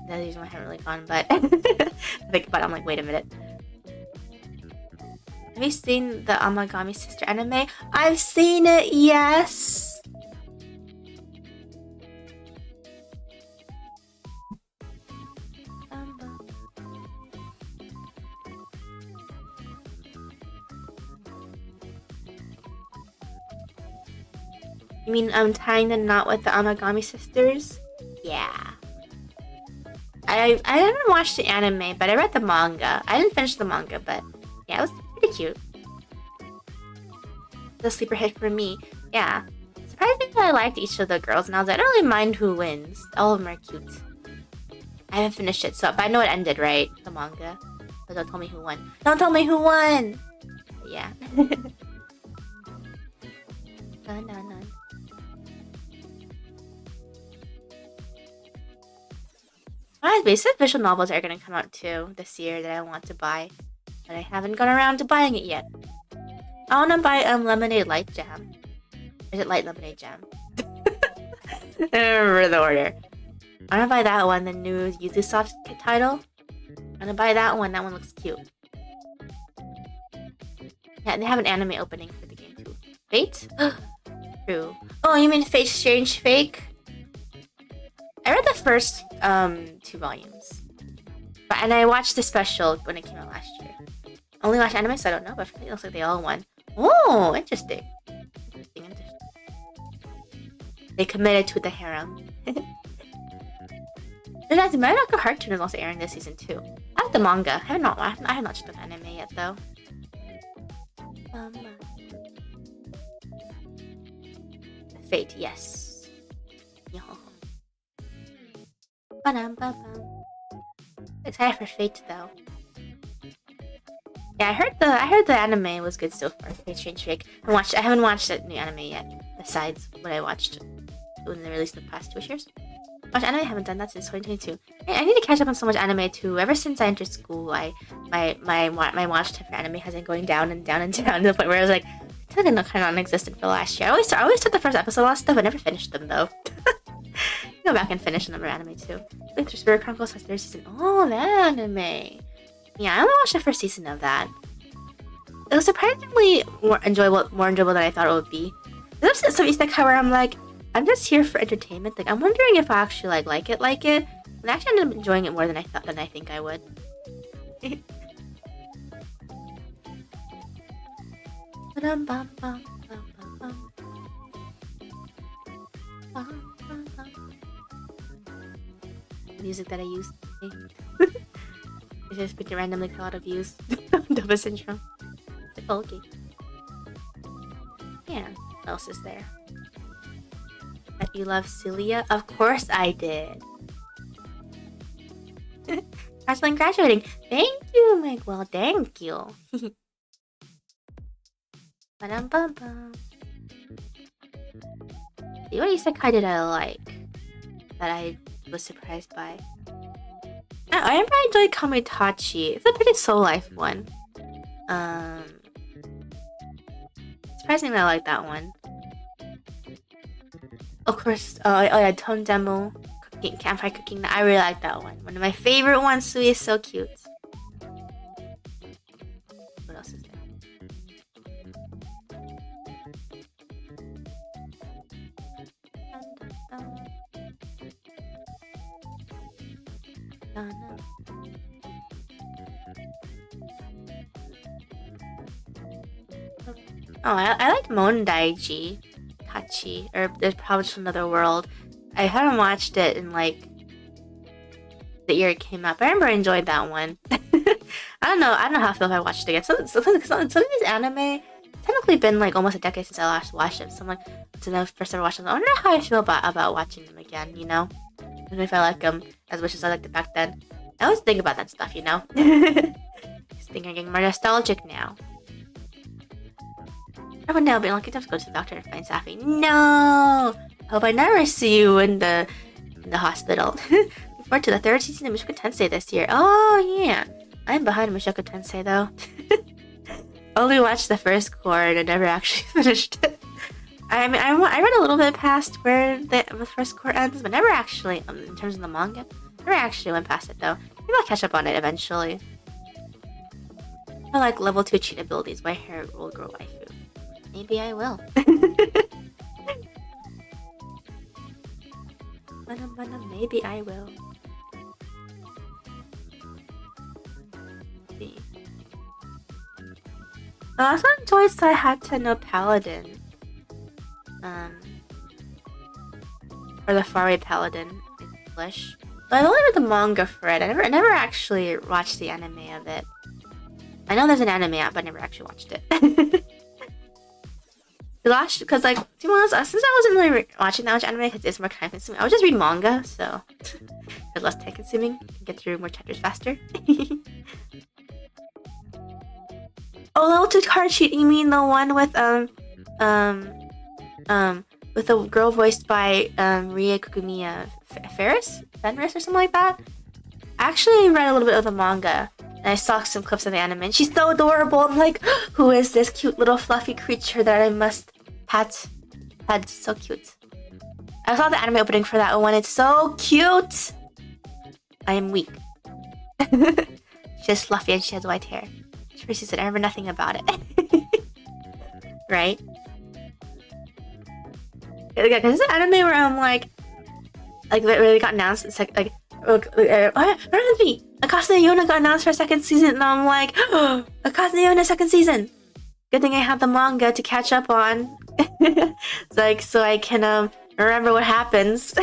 that's the reason why I haven't really gone. But I think about it, I'm like, wait a minute. Have you seen the Amagami Sister anime? I've seen it, yes. You mean I'm tying the knot with the Amagami sisters? Yeah. I haven't watched the anime, but I read the manga. I didn't finish the manga, but yeah, it was pretty cute. The sleeper hit for me. Yeah. Surprisingly, I liked each of the girls, and I was like, I don't really mind who wins. All of them are cute. I haven't finished it, but I know it ended, right? The manga. But don't tell me who won. Don't tell me who won! But yeah. No. Honestly, some visual novels are gonna come out too this year that I want to buy, but I haven't gone around to buying it yet. I wanna buy Lemonade Light Jam. Is it Light Lemonade Jam? I don't remember the order. I wanna buy that one, the new Ubisoft title. I'm gonna buy that one. That one looks cute. Yeah, they have an anime opening for the game too. Fate? True. Oh, you mean Fate Strange Fake? I read the first 2 volumes, and I watched the special when it came out last year. Only watched anime, so I don't know, but it looks like they all won. Oh, interesting. They committed to the harem. The Medical Cartoon is also airing this season too. I like the manga. I have not watched the anime yet though. Fate, yes. Excited for Fate though. Yeah, I heard the anime was good so far. Fate Strange Fake. I haven't watched that new anime yet. Besides what I watched when they released in the past 2 years. Watch anime, I haven't done that since 2022. I need to catch up on so much anime too. Ever since I entered school, my watch time for anime has been going down and down and down to the point where I was like, I think they're kind of non-existent for last year. I always start the first episode on stuff, but never finished them though. Go back and finish another anime too. Like through Spirit Chronicles has 3rd season. Oh, that anime. Yeah, I only watched the first season of that. It was surprisingly more enjoyable than I thought it would be. There's some isekai where I'm like, I'm just here for entertainment. Like, I'm wondering if I actually like it. And I actually ended up enjoying it more than I think I would. Music that I used. I just picked it randomly for a lot of views. Dovasyndrome. Okay. Yeah. What else is there? That you love Celia? Of course I did. Wrestling graduating. Thank you, Miguel. Thank you. Ba-dum-bum-bum. See what isekai did I like that I was surprised by? I remember I enjoyed Kamitachi. It's a pretty soul life one. Surprisingly, I like that one. Of course, oh yeah, Tone Demo cooking, campfire cooking. I really like that one. One of my favorite ones. Sui is so cute. What else is there? Oh, I like Mondaiji Tachi, or There's Probably Another World. I haven't watched it in like the year it came out, but I remember I enjoyed that one. I don't know how I feel if I watched it again. Some of these anime technically been like almost a decade since I last watched them. So I'm like, since I first ever watched them, I wonder how I feel about watching them again. You know, and if I like them as much as I liked it back then. I always think about that stuff, you know. Just think I'm getting more nostalgic now. I would never be lucky enough to go to the doctor and find Safi. No! Hope I never see you in the hospital. Look forward to the 3rd season of Mushoku Tensei this year. Oh yeah, I'm behind Mushoku Tensei though. Only watched the first core and I never actually finished it. I mean, I read a little bit past where the first court ends, but never actually, in terms of the manga, never actually went past it though. Maybe I'll catch up on it eventually. I like level 2 cheat abilities. My hair will grow waifu. Maybe I will. Maybe I will. Let's see. I also enjoyed Saihata no Paladin. Or the Faraway Paladin in English. But I've only read the manga for it. I never actually watched the anime of it. I know there's an anime out, but I never actually watched it. Because like, to be honest, since I wasn't really watching that much anime because it's more time consuming, I would just read manga, so it's less time consuming. Get through more chapters faster. Oh, level 2 card sheet. You mean the one with with a girl voiced by Rie Kukumiya Fenris or something like that? I actually read a little bit of the manga. And I saw some clips of the anime, and she's so adorable. I'm like, who is this cute little fluffy creature that I must pet? That's so cute. I saw the anime opening for that one. It's so cute. I am weak. She's fluffy and she has white hair. She said, I remember nothing about it. Right? Yeah, because it's an anime where I'm like they got announced. It's like me. Akase Yona got announced for a second season, and I'm like, oh, Akase Yona second season. Good thing I have the manga to catch up on, so I can remember what happens.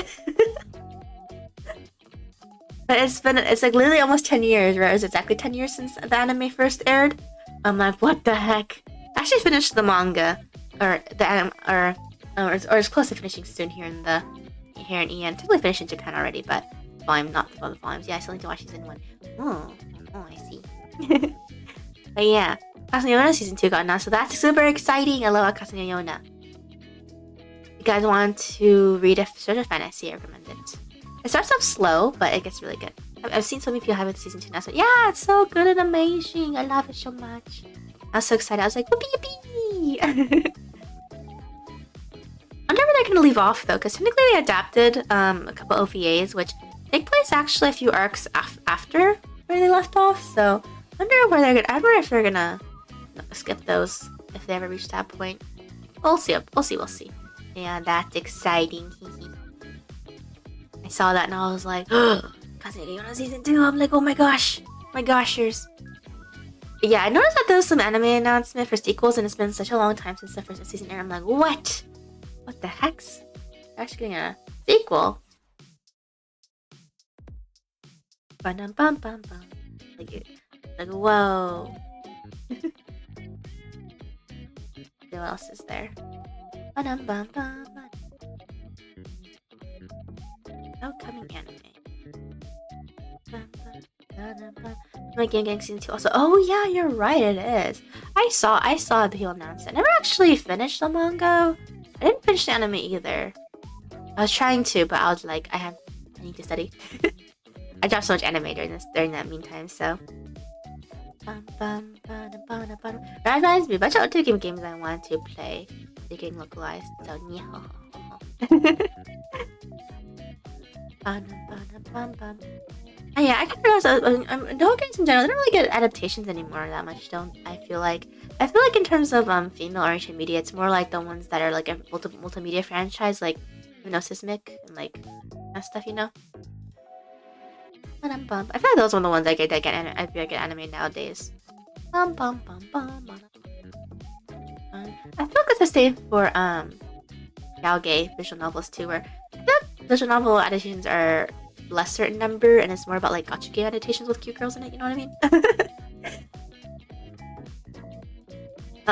But it's like literally almost 10 years, right? It's exactly 10 years since the anime first aired. I'm like, what the heck? I actually finished the manga, or it's close to finishing soon here in EN. Typically finished in Japan already, but not the other volumes. Yeah, I still need to watch season 1. Oh, I see. But yeah, Akase no Yona season 2 got announced, so that's super exciting. I love Akase no Yona. If you guys want to read a Shortish fantasy, I recommend it. It starts off slow, but it gets really good. I've seen so many people have it season 2 now, so yeah, it's so good and amazing. I love it so much. I was so excited. I was like, yippee yippee! I wonder where they're gonna leave off though, because technically they adapted a couple OVAs, which take place actually a few arcs after where they left off. So I wonder if they're gonna skip those if they ever reach that point. We'll see. Yeah, that's exciting. I saw that and I was like, Akase no Yona season 2. I'm like, oh my goshers. Yeah, I noticed that there was some anime announcement for sequels, and it's been such a long time since the first season aired. I'm like, what? What the heck's? They're actually getting a sequel. Bum bum bum bum. Like whoa. What else is there? Bum bum bum bum. Upcoming anime. My Gang season 2 also. Oh yeah, you're right. It is. I saw the people announce it. I never actually finished the manga. I didn't finish the anime either. I was trying to, but I was like, I need to study. I dropped so much anime during that meantime, so. That reminds me, a bunch of other games I want to play. They're getting localized, so nihon. Yeah, I kind of realize Doha games in general, they don't really get adaptations anymore that much. I feel like in terms of female-oriented media, it's more like the ones that are like a multimedia franchise, like Sismic and like that stuff, you know. I feel like those are the ones I feel like get anime nowadays. I feel like it's the same for Yaoge visual novels too, where I feel like visual novel adaptations are lesser in number, and it's more about like gacha game adaptations with cute girls in it. You know what I mean?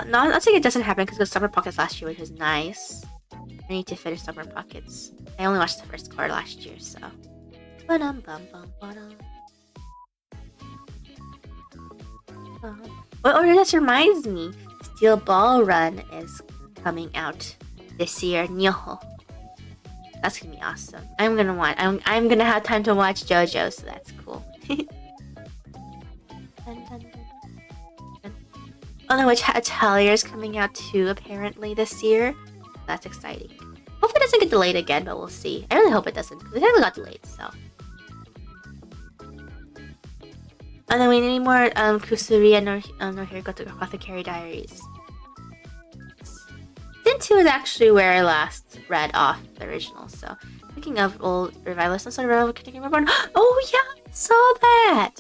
Not saying it doesn't happen, because it was Summer Pockets last year, which was nice. I need to finish Summer Pockets. I only watched the first part last year, so. Oh, that reminds me. Steel Ball Run is coming out this year. Nyoho. That's gonna be awesome. I'm gonna have time to watch JoJo, so that's cool. Oh no, which Atelier is coming out too apparently this year. That's exciting. Hopefully it doesn't get delayed again, but we'll see. I really hope it doesn't, because it never got delayed, so. And then we need more Kusuria no Hiroko Apothecary Diaries. Season 2 is actually where I last read off the original, so. Speaking of old revivalists, I'm sort of reborn. Oh yeah, I saw that!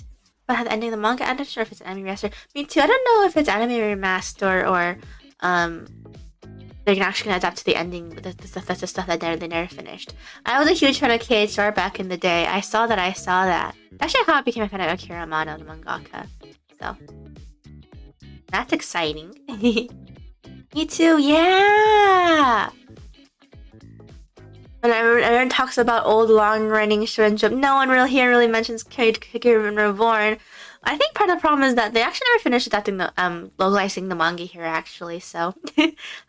But have the ending of the manga, I'm not sure if it's an anime remaster. Me too, I don't know if it's anime remaster or they're actually gonna adapt to the ending, but that's the stuff that they never finished. I was a huge fan of KHR back in the day. I saw that. Actually, how I became a fan of Akira Amano, the mangaka. So that's exciting. Me too, yeah. And everyone talks about old long-running shonen jump. No one really mentions Kikiri Reborn. I think part of the problem is that they actually never finished adapting the localizing the manga here actually. So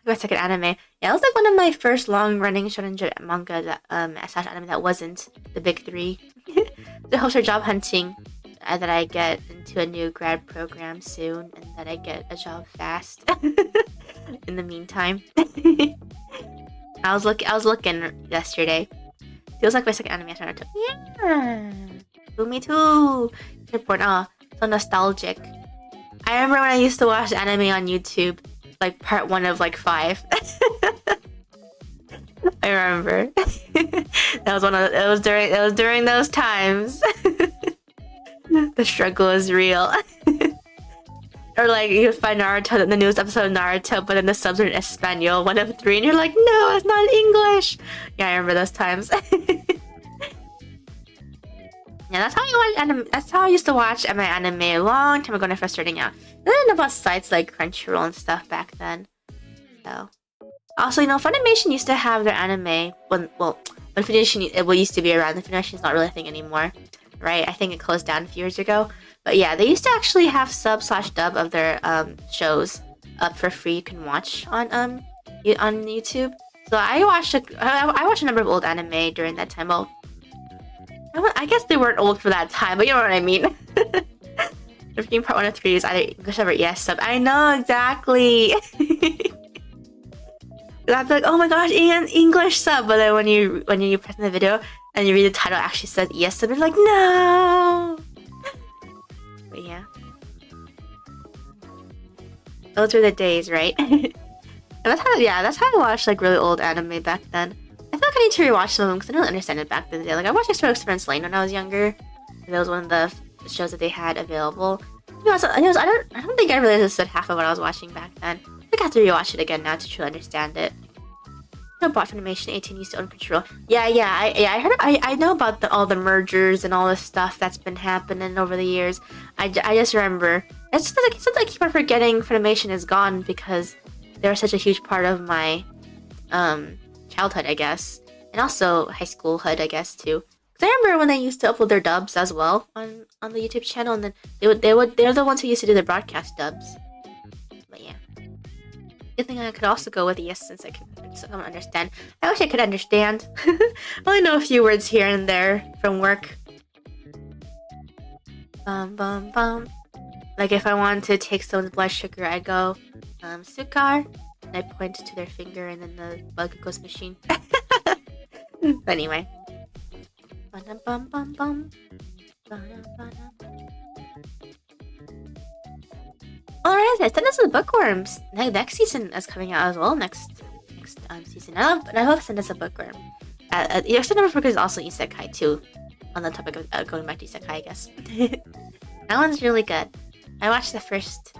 my second anime, yeah, it was like one of my first long-running shonen jump manga that slash anime that wasn't the big three. So I hope for job hunting that I get into a new grad program soon and that I get a job fast. In the meantime. I was looking yesterday. Feels like my second anime after Naruto. Yeah. Ooh, me too. Report. Oh, so nostalgic. I remember when I used to watch anime on YouTube, like part 1 of like 5. I remember. It was during those times. The struggle is real. Or like you find Naruto, the newest episode of Naruto, but then the subs are in Espanol, 1 of 3, and you're like, no, it's not English. Yeah, I remember those times. Yeah, that's how you watch anime. That's how I used to watch my anime a long time ago when I first starting out. I didn't know about sites like Crunchyroll and stuff back then. So, also, Funimation used to have their anime when Funimation it used to be around. The Funimation's not really a thing anymore, right? I think it closed down a few years ago. But yeah, they used to actually have sub/dub of their shows up for free. You can watch on YouTube. So I watched a number of old anime during that time. Well, I guess they weren't old for that time, but you know what I mean. The freaking part 1 of 3 is either English sub or ES sub. I know exactly. I'd be like, oh my gosh, English sub, but then when you press in the video and you read the title, it actually says ES sub. You're like, no. But yeah, those were the days, right? And that's how I watched like really old anime back then. I feel like I need to rewatch some of them because I didn't really understand it back in the day. Like I watched Express Lane when I was younger. That was one of the shows that they had available. I don't think I really understood half of what I was watching back then. I think I have to rewatch it again now to truly understand it. I know about Funimation 18 used to own Control. I know about all the mergers and all the stuff that's been happening over the years. I just remember. It's just like I keep on forgetting Funimation is gone because they were such a huge part of my childhood, I guess, and also high schoolhood, I guess too. Because I remember when they used to upload their dubs as well on the YouTube channel, and then they're the ones who used to do the broadcast dubs. But yeah. Good thing I could also go with yes since I don't understand. I wish I could understand. I only know a few words here and there from work. Bum. Like if I want to take someone's blood sugar, I go sukar, and I point to their finger, and then the blood glucose machine. Anyway. Alright, send us the bookworms. Next season is coming out as well. Next season. I hope send us a bookworm. Your number book is also isekai too. On the topic of going back to isekai, I guess. That one's really good. I watched the first,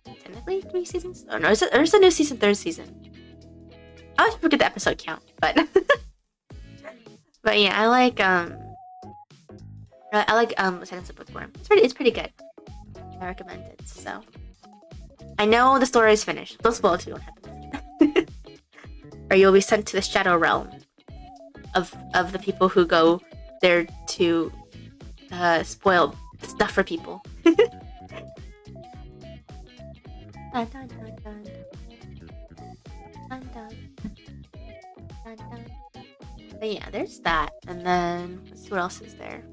technically 3 seasons. Oh no, there's a new season, 3rd season. I always forget the episode count, but but yeah, I like Sentence of Bookworm. It's pretty good. I recommend it. So I know the story is finished. Don't spoil it if you don't happen. Or you'll be sent to the shadow realm of the people who go there to spoil stuff for people. Dun, dun, dun, dun. Dun, dun. Dun, dun. But yeah, there's that. And then let's see what else is there.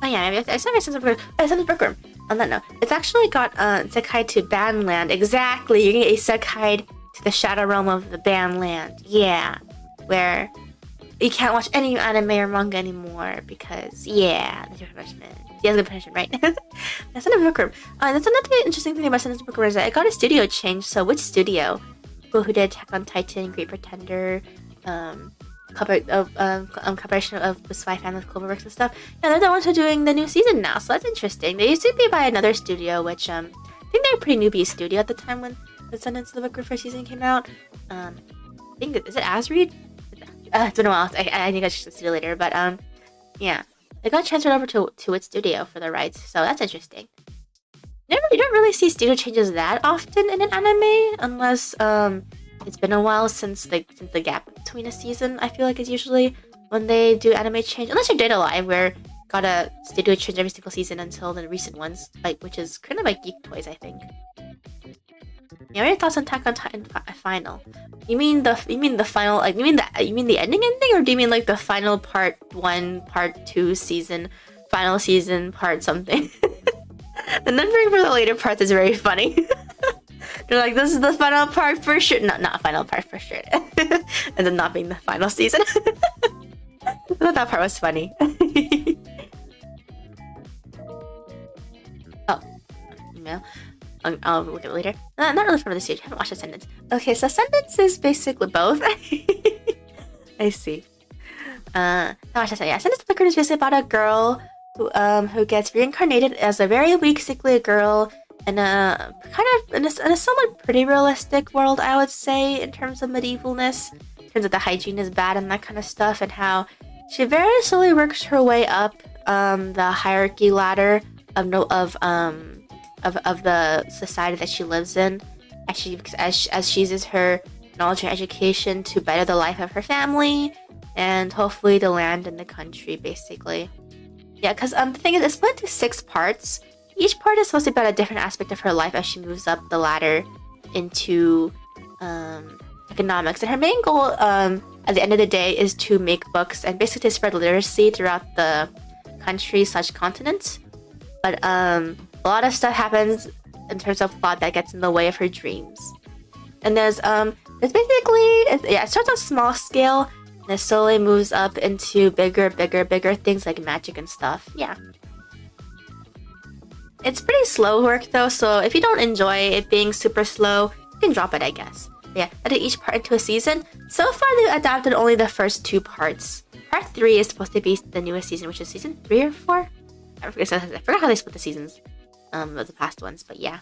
Oh yeah, I saw my sense of bookworm. On that note, it's actually got isekai to Banland. Exactly, you're gonna get isekai to the shadow realm of the Banland. Yeah, where you can't watch any anime or manga anymore because that's your punishment. Yeah, good punishment, right? That's another bookworm. That's another interesting thing about Sentence Bookworm is that it got a studio change. So which studio? People who did Attack on Titan, Great Pretender, collaboration of the Spy Family of Cloverworks and stuff. Yeah, they're the ones who are doing the new season now, so that's interesting. They used to be by another studio, which I think they're a pretty newbie studio at the time when the Sentence of the Bookworm first season came out. I think is it Asread? It's been a while. I think I should see it later, but yeah, they got transferred over to its studio for the rights, so that's interesting. You don't really see studio changes that often in an anime, unless it's been a while since the gap between a season. I feel like is usually when they do anime change, unless you're Dead Alive, where got a studio change every single season until the recent ones, like which is kind of like Geek Toys, I think. Yeah, what are your thoughts on Attack on Titan final? You mean the final, like you mean the ending, or do you mean like the final part 1, part 2 season, final season part something? The numbering for the later parts is very funny. They're like, this is the final part for sure. No, not final part for sure. And then not being the final season. I thought that part was funny. Oh, email. I'll look at it later. Not really from the series. I haven't watched Ascendance. Okay, so Ascendance is basically both. I see. Not watched Ascendance. Yeah, Ascendance Pickard is basically about a girl who gets reincarnated as a very weak, sickly girl in a somewhat pretty realistic world, I would say, in terms of medievalness, in terms of the hygiene is bad and that kind of stuff, and how she very slowly works her way up the hierarchy ladder of the society that she lives in, as she uses her knowledge and education to better the life of her family and hopefully the land and the country, basically. Yeah, because the thing is, it's split into 6 parts. Each part is supposed to be about a different aspect of her life as she moves up the ladder into economics. And her main goal at the end of the day is to make books and basically to spread literacy throughout the country/continent. But a lot of stuff happens in terms of plot that gets in the way of her dreams. And there's basically, it starts on small scale and it slowly moves up into bigger things like magic and stuff. Yeah. It's pretty slow work though, so if you don't enjoy it being super slow, you can drop it, I guess. But yeah, I did each part into a season. So far, they've adapted only the first 2 parts. Part 3 is supposed to be the newest season, which is season 3 or 4? I forgot how they split the seasons of the past ones, but yeah.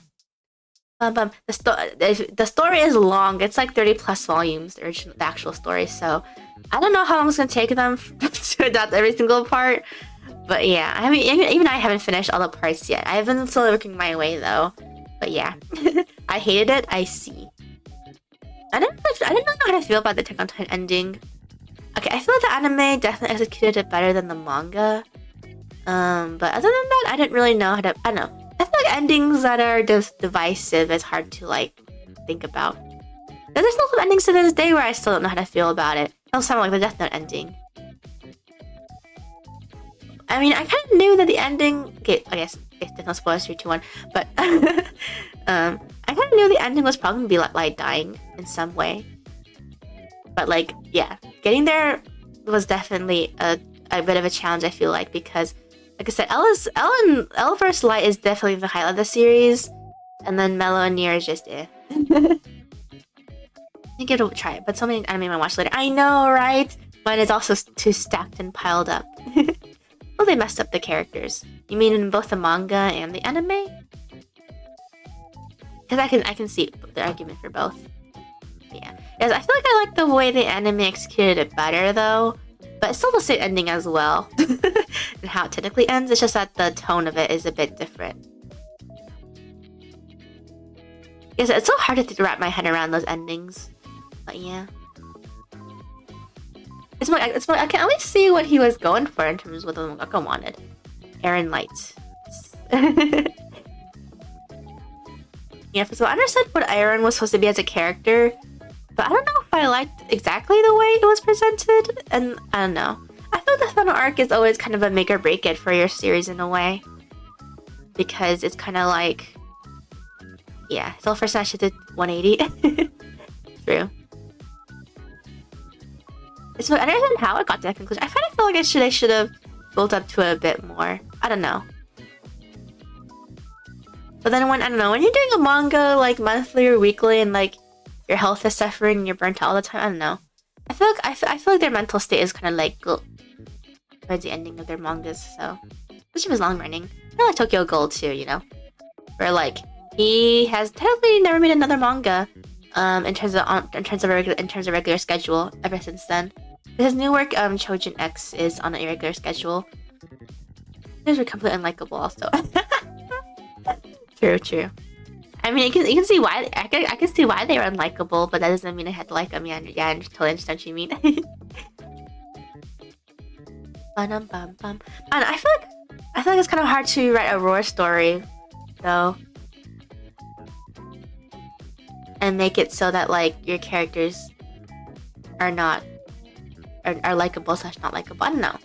The story is long. It's like 30 plus volumes, the actual story, so I don't know how long it's gonna take them to adapt every single part. But yeah, I mean, even I haven't finished all the parts yet. I've been slowly working my way though. But yeah, I hated it. I see. I don't know how to feel about the Attack on Titan ending. Okay, I feel like the anime definitely executed it better than the manga. But other than that, I didn't really know how to. I don't know. I feel like endings that are divisive is hard to like think about. There's still some endings to this day where I still don't know how to feel about it. It'll sound like the Death Note ending. I mean, I kind of knew that the ending. Okay, I guess there's no spoilers 3, 2, 1. But I kind of knew the ending was probably gonna be like dying in some way. But like, yeah, getting there was definitely a bit of a challenge. I feel like because, like I said, Elle vs. Light is definitely the highlight of the series, and then Mellow and Nier is just I think it'll try it, but so many anime I watch later. I know, right? Mine is also too stacked and piled up. Well, they messed up the characters. You mean in both the manga and the anime? Because I can see the argument for both. Yeah. Yes, I feel like I like the way the anime executed it better though. But it's still the same ending as well. And how it technically ends. It's just that the tone of it is a bit different. Yes, it's so hard to wrap my head around those endings. But yeah. It's more, I can at least see what he was going for in terms of what the mangaka wanted. Aaron Light. Yeah, so I understood what Aaron was supposed to be as a character, but I don't know if I liked exactly the way it was presented, and I don't know. I feel like the final arc is always kind of a make or break it for your series in a way. because it's kind of like, yeah, so first I shifted 180. True. So I don't know how I got to that conclusion. I kind of feel like I should have built up to it a bit more. I don't know. But then when, I don't know, when you're doing a manga like monthly or weekly and like your health is suffering and you're burnt out all the time, I don't know. I feel like their mental state is kind of like towards the ending of their mangas. So, especially if it's long running. I feel like Tokyo Ghoul too, you know, where like he has technically never made another manga, in terms of regular schedule ever since then. His new work, Chojin X, is on an irregular schedule. Those were completely unlikable, also. True. I mean, you can see why. I can see why they were unlikable, but that doesn't mean I had to like them. Yeah, I totally understand what you mean. And I feel like it's kind of hard to write a roar story, though, and make it so that like your characters are likable / not likable. I don't know.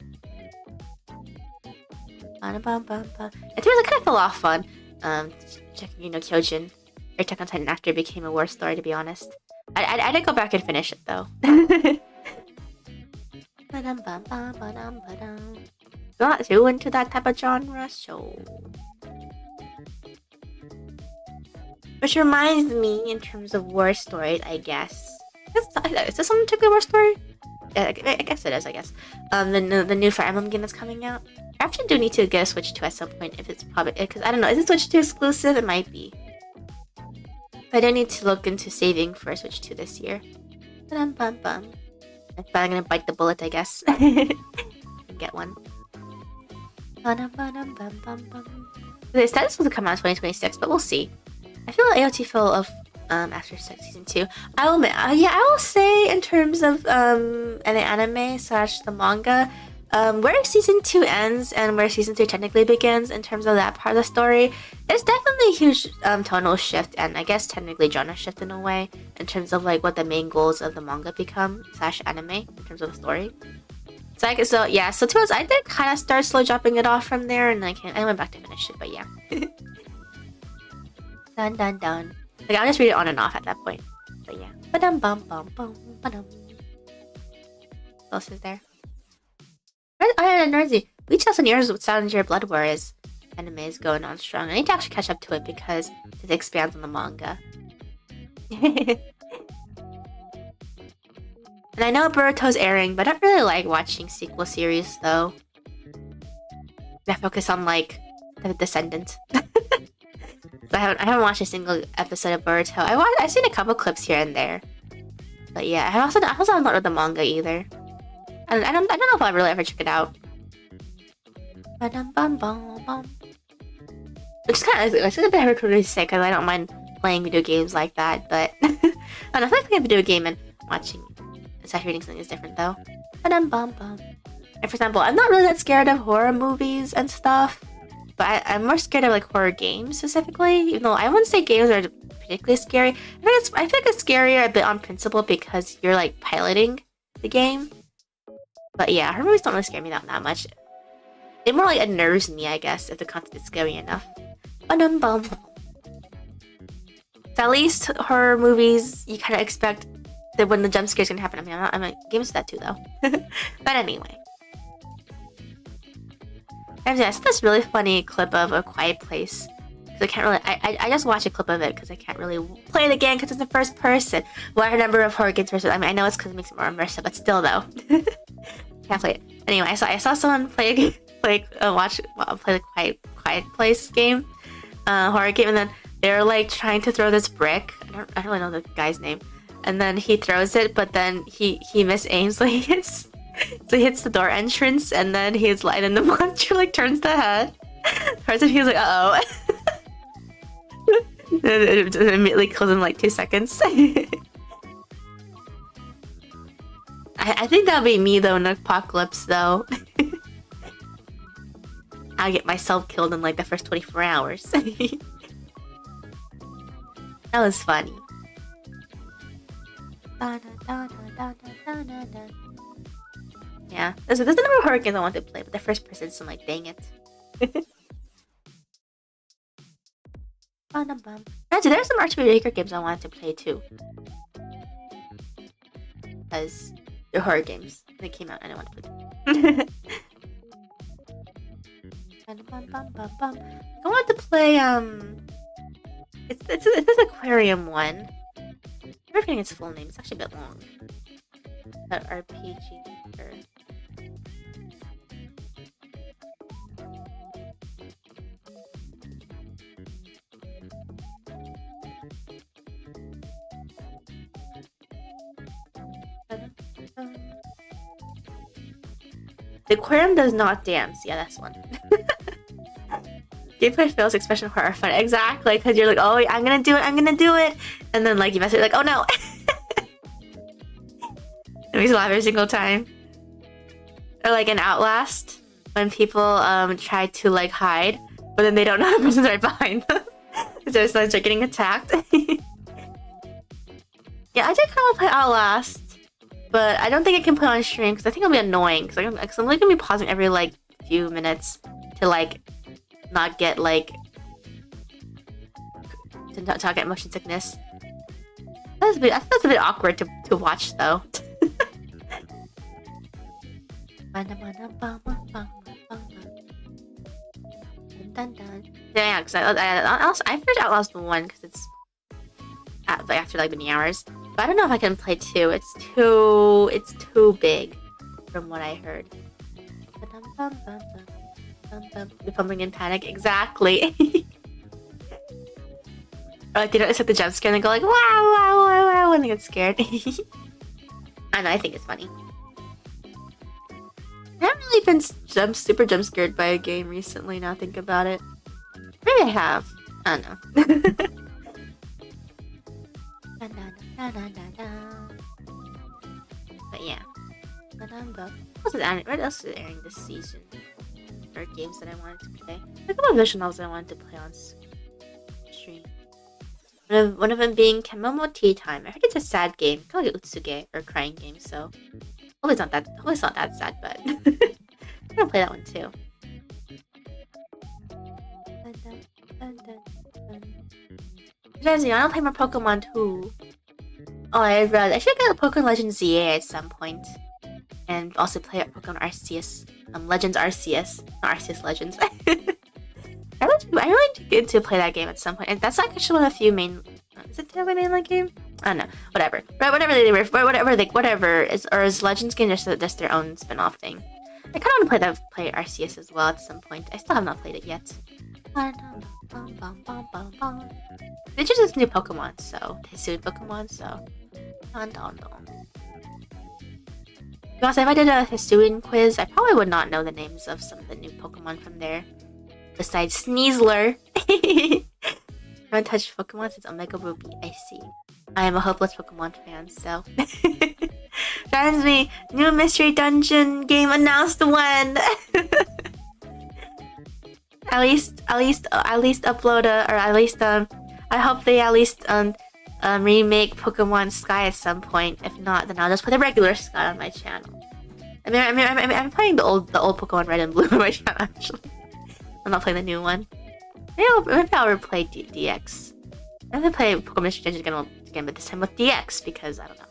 In terms of kind of fell off on checking Kyojin or Attack on Titan after it became a war story, to be honest. I did go back and finish it though. Not too into that type of genre, so. Which reminds me, in terms of war stories, I guess. Is this one particular war story? Yeah, I guess it is. I guess. The new Fire Emblem game that's coming out. I actually do need to get a Switch 2 at some point. If it's probably because I don't know. Is it Switch 2 exclusive? It might be. But I do need to look into saving for a Switch 2 this year. I'm finally gonna bite the bullet, I guess. And get one. They said this was to come out in 2026, but we'll see. I feel like AOT full of after season 2. I will admit, I will say in terms of an anime / the manga, where season 2 ends and where season 3 technically begins in terms of that part of the story, it's definitely a huge tonal shift and I guess technically genre shift in a way in terms of like what the main goals of the manga become / anime in terms of the story. So to be honest, I did kind of start slow dropping it off from there, and I went back to finish it, but yeah. Dun. Like I'll just read it on and off at that point. But yeah. What else is there? Nerdy. We tell some years with Silent Blood War is anime is going on strong. I need to actually catch up to it because it expands on the manga. And I know Boruto's airing, but I don't really like watching sequel series though. I focus on like the Descendant. I haven't watched a single episode of Boruto. I've seen a couple clips here and there, but yeah, I also haven't read the manga either. And I don't know if I'll really ever check it out. Which is kind of it's a bit hard to say because I don't mind playing video games like that, but I don't know, I feel like playing a video game and watching reading something is different though. And for example, I'm not really that scared of horror movies and stuff. But I'm more scared of like horror games specifically, even though I wouldn't say games are particularly scary. I feel like it's scarier a bit on principle because you're like piloting the game. But yeah, horror movies don't really scare me that much. It more like unnerves me, I guess, if the content is scary enough. So at least horror movies, you kind of expect that when the jump scare is gonna happen. I mean, I'm like games to that too though. But anyway. I saw this really funny clip of A Quiet Place. Cause I can't really. I just watched a clip of it because I can't really play it again because it's in first person. Well, I heard a number of horror games first. I mean, I know it's because it makes it more immersive, but still though, can't play it. Anyway, I saw someone play the Quiet Place game, horror game, and then they're like trying to throw this brick. I don't really know the guy's name, and then he throws it, but then he misaims, so he hits the door entrance, and then and the monster like turns the head. Turns and he's like, uh-oh. It immediately kills him in like 2 seconds. I think that'll be me though in Apocalypse though. I'll get myself killed in like the first 24 hours. That was funny. Yeah, there's a number of horror games I want to play, but the first person, so I'm like, dang it. Actually, there's some RPG Maker games I wanted to play too. Because they're horror games. They came out and I want to play them. I want to play it's this aquarium one. I'm forgetting its full name. It's actually a bit long. That RPG Maker. The aquarium does not dance. Yeah, that's one. Gameplay fails, expression horror fun. Exactly, because you're like, oh, I'm gonna do it, and then like you mess it, like, oh no. It makes me laugh every single time. Or like in Outlast, when people try to like hide, but then they don't know the person's right behind them. So it's like they're getting attacked. Yeah, I did kind of want to play Outlast. But I don't think I can play on stream because I think it'll be annoying. Because I'm like gonna be pausing every like few minutes to like not get like to not get motion sickness. I think that's a bit awkward to watch though. Yeah, because I finished Outlast 1 because it's after like many hours. But I don't know if I can play 2. It's too big, from what I heard. You're pumping in panic, exactly. Or like they don't accept the jump scare and they go like wow wow wow wow when they get scared. I know, I think it's funny. I haven't really been super jump scared by a game recently. Now I think about it, maybe I have. I don't know. But yeah. What else is airing this season? Or games that I wanted to play? A couple of visual novels I wanted to play on stream. One of them being Kemomo Tea Time. I heard it's a sad game, kind of like Utsuge or crying game. So hopefully it's not that sad, but I'm gonna play that one too. Jazzy, I wanna play more Pokemon too. Oh, I should get Pokemon Legends ZA at some point. And also play Pokemon Arceus. Legends Arceus. Not Arceus Legends. I really get to play that game at some point. And that's like actually one of the few main... Is it the other mainline game? I don't know. Whatever. But whatever. Is Legends game just their own spin-off thing? I kind of want to play Arceus as well at some point. I still have not played it yet. They just this new Pokemon, so Hisui Pokemon, so Because if I did a Hisuian quiz, I probably would not know the names of some of the new Pokemon from there. Besides Sneasler. I haven't touched Pokemon since Omega Ruby. I see. I am a hopeless Pokemon fan, so Reminds me, new mystery dungeon game announced when. At least upload or at least I hope they at least remake Pokemon Sky at some point. If not, then I'll just put the regular Sky on my channel. I'm playing the old Pokemon Red and Blue on my channel actually. I'm not playing the new one. Maybe I'll replay DX. I'm gonna play Pokemon Mystery Dungeon again, but this time with DX because I don't know.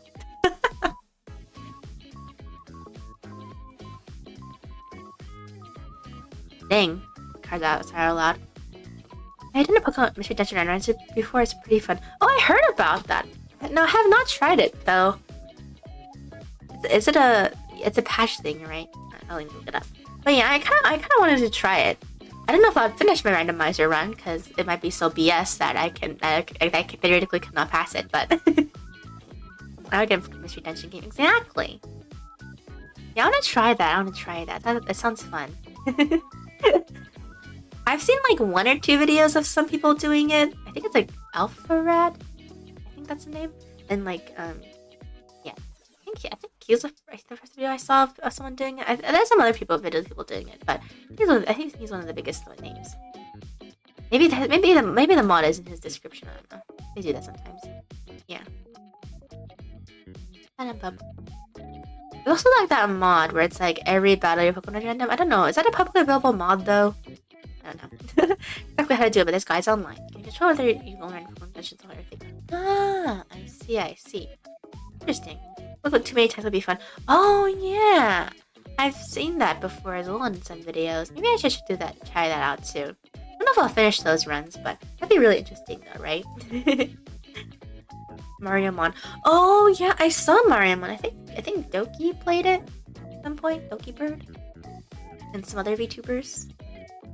Dang, cards out loud. I did a Pokemon Mystery Dungeon and runs it before. It's pretty fun. Oh, I heard about that. No, I have not tried it though. It's a patch thing, right? I'll look it up. But yeah, I kind of wanted to try it. I don't know if I'll finish my randomizer run because it might be so BS that I theoretically cannot pass it. But I would get a Mystery Dungeon game exactly. Yeah, I want to try that. That sounds fun. I've seen like 1 or 2 videos of some people doing it. I think it's like Alpha Rad. I think that's the name. And like yeah, I think he was the first video I saw of someone doing it. There's some other people doing it, but I think he's one of the biggest names. Maybe the mod is in his description. I don't know. They do that sometimes. Yeah. I also like that mod where it's like every battle your Pokemon is random. I don't know. Is that a publicly available mod though? I don't know exactly how to do it, but this guy's online. Can you Show whether you will learn from mentions or everything. Ah, I see. Interesting. Look, too many times would be fun. Oh yeah, I've seen that before as well in some videos. Maybe I should do that. Try that out too. I don't know if I'll finish those runs, but that'd be really interesting though, right? Mariamon. Oh yeah, I saw Mariamon. I think Doki played it at some point. Doki Bird and some other VTubers.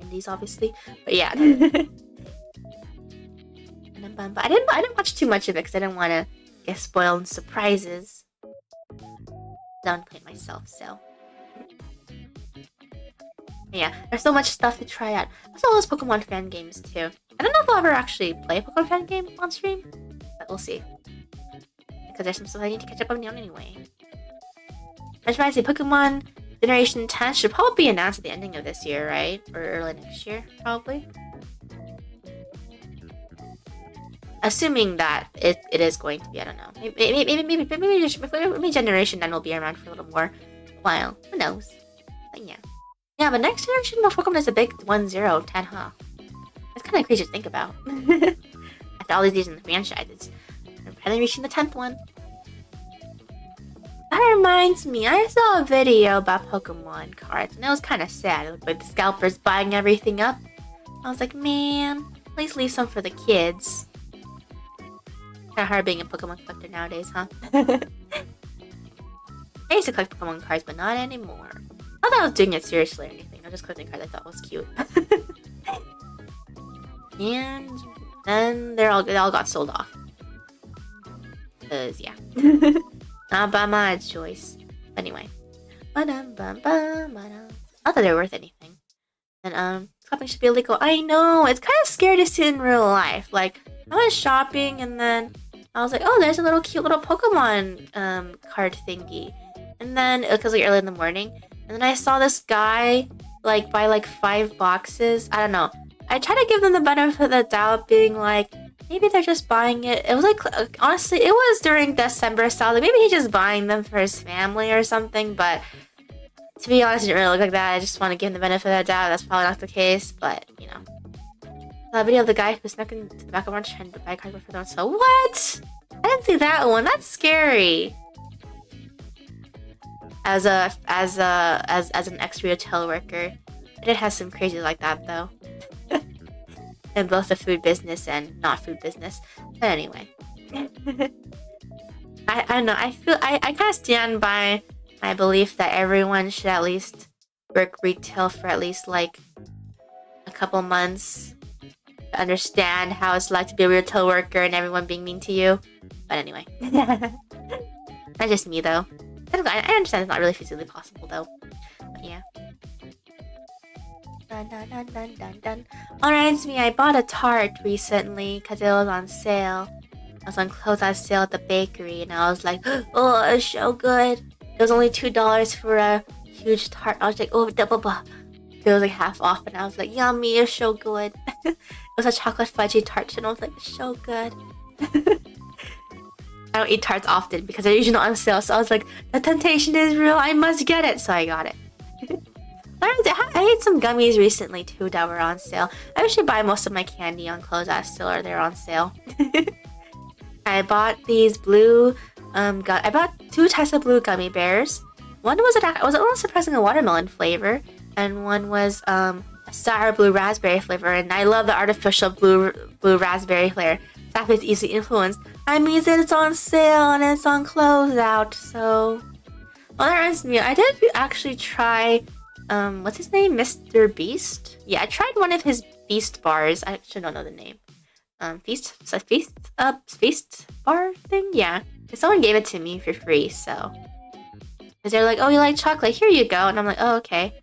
Indies obviously, but yeah. But I didn't watch too much of it because I didn't want to get spoiled surprises. Don't play it myself, so yeah. There's so much stuff to try out. There's all those Pokemon fan games too. I don't know if I'll ever actually play a Pokemon fan game on stream, but we'll see. Because there's some stuff I need to catch up on anyway. I should say Pokemon Generation 10 should probably be announced at the ending of this year, right? Or early next year, probably. Assuming that it is going to be, I don't know. Maybe Generation 9 will be around for a little more while. Who knows? But yeah. Yeah, but next generation of Pokemon is a big 1-0, 10, huh? That's kind of crazy to think about. After all these years in the franchises. I'm finally reaching the 10th one. That reminds me, I saw a video about Pokemon cards, and it was kind of sad. It looked like the scalpers buying everything up. I was like, man, please leave some for the kids. Kind of hard being a Pokemon collector nowadays, huh? I used to collect Pokemon cards, but not anymore. Not that I was doing it seriously or anything. I was just collecting cards I thought was cute. And then they all got sold off. Cause yeah. Not by my choice. Anyway. Not that they're worth anything. And something should be illegal. I know, it's kind of scary to see in real life. Like, I was shopping and then I was like, oh, there's a little cute little Pokemon card thingy. And then it was like early in the morning. And then I saw this guy like buy like 5 boxes. I don't know. I tried to give them the benefit of the doubt, being like, maybe they're just buying it. It was like, honestly, it was during December, so like, maybe he's just buying them for his family or something. But to be honest, it didn't really look like that. I just want to give him the benefit of the doubt. That's probably not the case, but you know. That video of the guy who snuck into the back of our trying to buy a card for them. So what? I didn't see that one. That's scary. As an ex-retail worker, it has some crazy like that though. In both the food business and not food business. But anyway. I don't know. I kind of stand by my belief that everyone should at least work retail for at least like a couple months to understand how it's like to be a retail worker and everyone being mean to you. But anyway. That's just me though. I understand it's not really physically possible though. But yeah. Alright, it's me. I bought a tart recently because it was on sale. I was on closeout sale at the bakery and I was like, oh, it's so good. It was only $2 for a huge tart. I was like, oh, it was like half off and I was like, yummy, it's so good. It was a chocolate fudgy tart and I was like, it's so good. I don't eat tarts often because they're usually not on sale, so I was like, the temptation is real, I must get it, so I got it. I ate some gummies recently too that were on sale. I usually buy most of my candy on closeout sale or they're on sale. I bought these blue, I bought 2 types of blue gummy bears. One was a surprising a watermelon flavor, and one was a sour blue raspberry flavor. And I love the artificial blue raspberry flavor. That is easily influenced. That means that it's on sale and it's on closeout. So, well, that reminds me. I did actually try. What's his name? Mr. Beast? Yeah, I tried one of his Beast bars. I should not know the name. Feast bar thing? Yeah. Someone gave it to me for free, so. Because they're like, oh, you like chocolate? Here you go. And I'm like, oh, okay.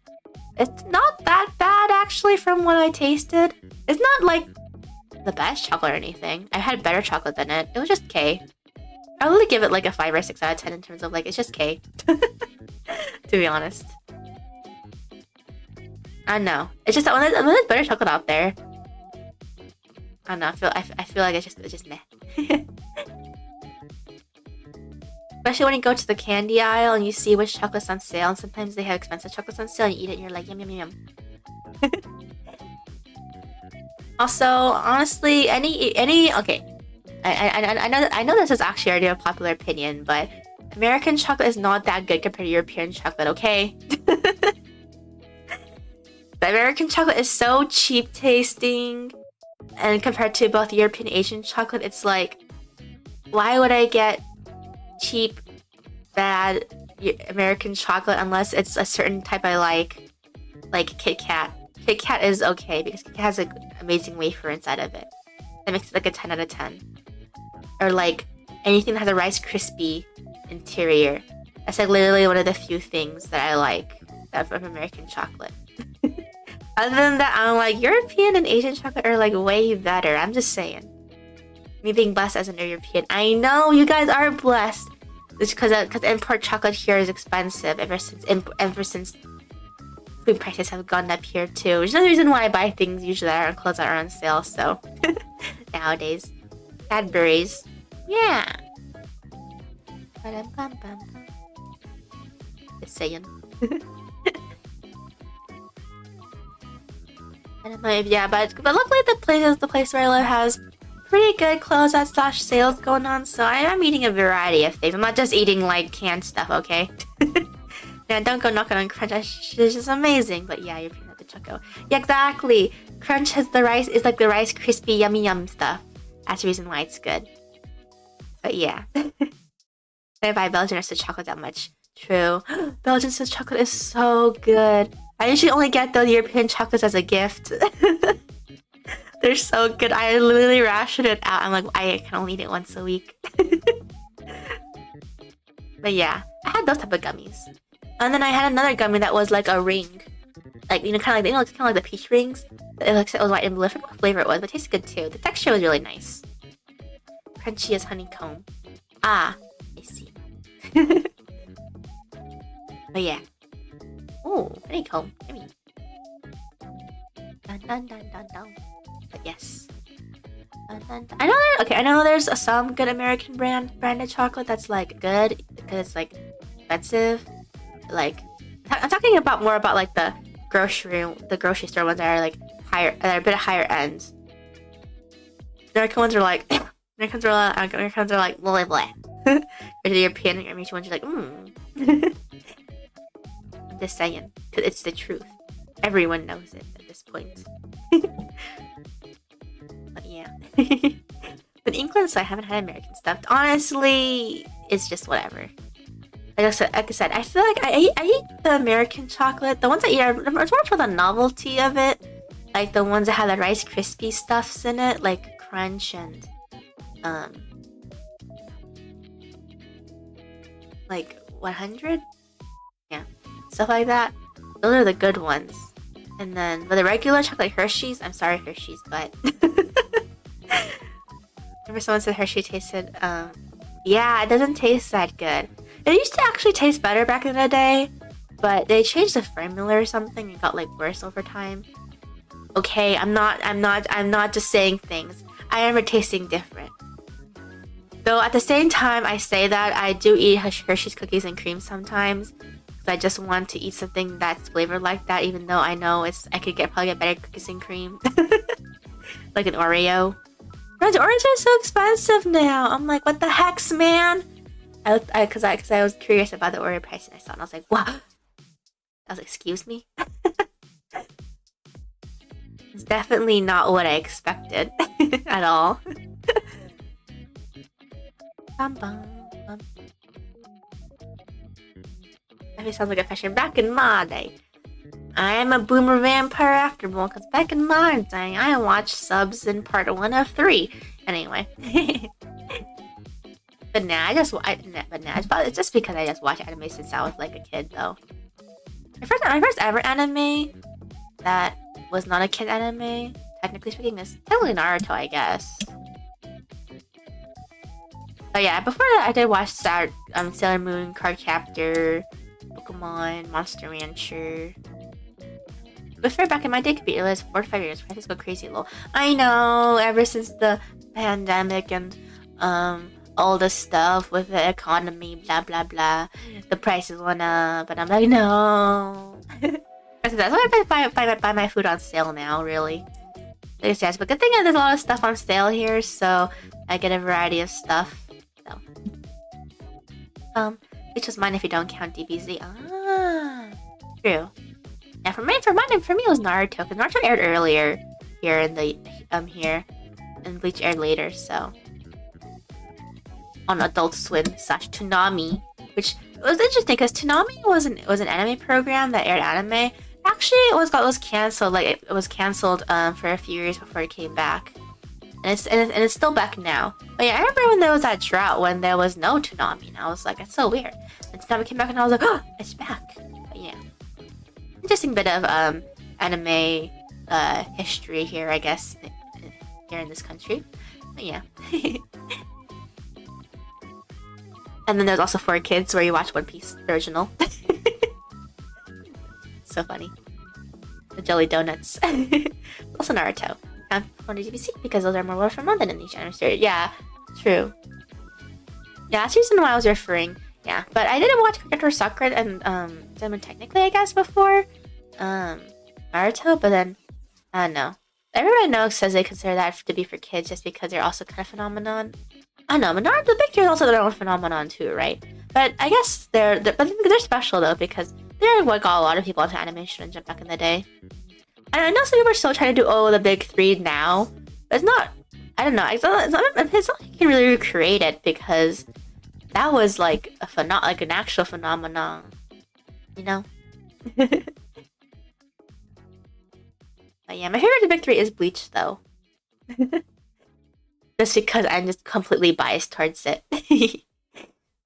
It's not that bad, actually, from what I tasted. It's not, like, the best chocolate or anything. I had better chocolate than it. It was just K. I would give it, like, a 5 or 6 out of 10 in terms of, like, it's just K. To be honest. I know. It's just that when there's better chocolate out there. I don't know. I feel like it's just meh. Especially when you go to the candy aisle and you see which chocolate's on sale, and sometimes they have expensive chocolates on sale and you eat it and you're like, yum, yum, yum, yum. Also, honestly, any okay. I know this is actually already a popular opinion, but American chocolate is not that good compared to European chocolate, okay? The American chocolate is so cheap tasting, and compared to both European and Asian chocolate, it's like, why would I get cheap, bad American chocolate unless it's a certain type I like Kit Kat. Kit Kat is okay because Kit Kat has an amazing wafer inside of it. That makes it like a 10 out of 10. Or like anything that has a Rice Krispie interior. That's like literally one of the few things that I like from American chocolate. Other than that, I'm like, European and Asian chocolate are like way better. I'm just saying. Me being blessed as an European. I know you guys are blessed. It's because import chocolate here is expensive ever since food prices have gone up here too. Which is another reason why I buy things usually that are on clothes that are on sale. So nowadays, Cadbury's, yeah. Just saying. Yeah, but luckily the place where I live has pretty good closeout slash sales going on, so I am eating a variety of things. I'm not just eating like canned stuff, okay? Yeah, don't go knocking on Crunch. It's just amazing. But yeah, you're picking up the Choco. Yeah, exactly. Crunch has the rice is like the Rice Krispie yummy yum stuff. That's the reason why it's good. But yeah. I buy Belgian Swiss chocolate that much. True. Belgian Swiss chocolate is so good. I usually only get the European chocolates as a gift. They're so good. I literally ration it out. I'm like, I can only eat it once a week. But yeah, I had those type of gummies. And then I had another gummy that was like a ring. Like, you know, kind of like, the peach rings. It looks like it was white and blue. I forgot what flavor it was, but it tasted good too. The texture was really nice. Crunchy as honeycomb. Ah, I see. But yeah. Ooh, honeycomb. Yummy. Dun dun dun dun dun. But yes. Dun, dun, dun. I know there's some good American branded chocolate that's like good because it's like expensive. Like, I'm talking about more about like the grocery store ones that are like higher, that are a bit higher end. American ones are like Americans are like blah blah. Or the European ones are like I'm just saying, because it's the truth. Everyone knows it at this point. But yeah. But England, so I haven't had American stuff. Honestly, it's just whatever. Like I said, I feel like I eat the American chocolate. The ones I eat are it's more for the novelty of it. Like the ones that have the Rice Krispie stuffs in it, like Crunch and like 100. Yeah, stuff like that. Those are the good ones. And then, but the regular chocolate Hershey's, I'm sorry Hershey's, but remember someone said Hershey tasted, yeah, it doesn't taste that good. It used to actually taste better back in the day, but they changed the formula or something and got like worse over time. Okay, I'm not just saying things. I remember tasting different. Though at the same time, I say that I do eat Hershey's cookies and cream sometimes. I just want to eat something that's flavored like that, even though I know I could probably get better cookies and cream, like an Oreo. Friends, Oreos are so expensive now. I'm like, what the heck, man? Because I was curious about the Oreo price and I saw it and I was like, wow. I was like, excuse me. It's definitely not what I expected at all. Bum, bum, bum. That sounds like a fashion. Back in my day, I am a boomer vampire after all, because back in my day, I watched Subs in part 1 of 3. Anyway. But now it's just because I just watch anime since I was like a kid, though. My first ever anime that was not a kid anime, technically speaking, is totally Naruto, I guess. But yeah, before that, I did watch Sailor Moon, Cardcaptor, Pokemon, Monster Rancher. Before, back in my day, could be realized 4 to 5 years. Prices go crazy low. I know, ever since the pandemic and all the stuff with the economy, blah blah blah, the prices went up, and I'm like, no. That's why I buy my food on sale now, really. Yes, but good thing there's a lot of stuff on sale here, so I get a variety of stuff. So, it's just mine if you don't count DBZ. Ah, true. Yeah, for me, it was Naruto, because Naruto aired earlier here in the here, and Bleach aired later. So on Adult Swim / Toonami, which was interesting because Toonami was an anime program that aired anime. Actually, it was canceled. Like it was canceled for a few years before it came back, and it's still back now. But yeah, I remember when there was that drought when there was no Toonami, and I was like, it's so weird. And Toonami came back, and I was like, oh, it's back. But yeah, interesting bit of anime history here, I guess, here in this country. But yeah. And then there's also 4Kids where you watch One Piece original. So funny. The Jelly Donuts. Also Naruto. I'm on GBC because those are more worth for month than in each anime series. Yeah, true. Yeah, that's the reason why I was referring. Yeah, but I didn't watch Cricket or Sakura and Demon technically, I guess, before Naruto, but then I don't know. Everyone I know says they consider that to be for kids just because they're also kind of phenomenon. I know, but Naruto, the Big Three is also their own phenomenon too, right? But I guess they're special though because they're what got a lot of people into animation and jump back in the day. And I know some people are still trying to do the Big Three now, but it's not. I don't know. It's not like you can really recreate it because that was like an actual phenomenon, you know. But yeah, my favorite of the Big Three is Bleach though. Just because I'm just completely biased towards it.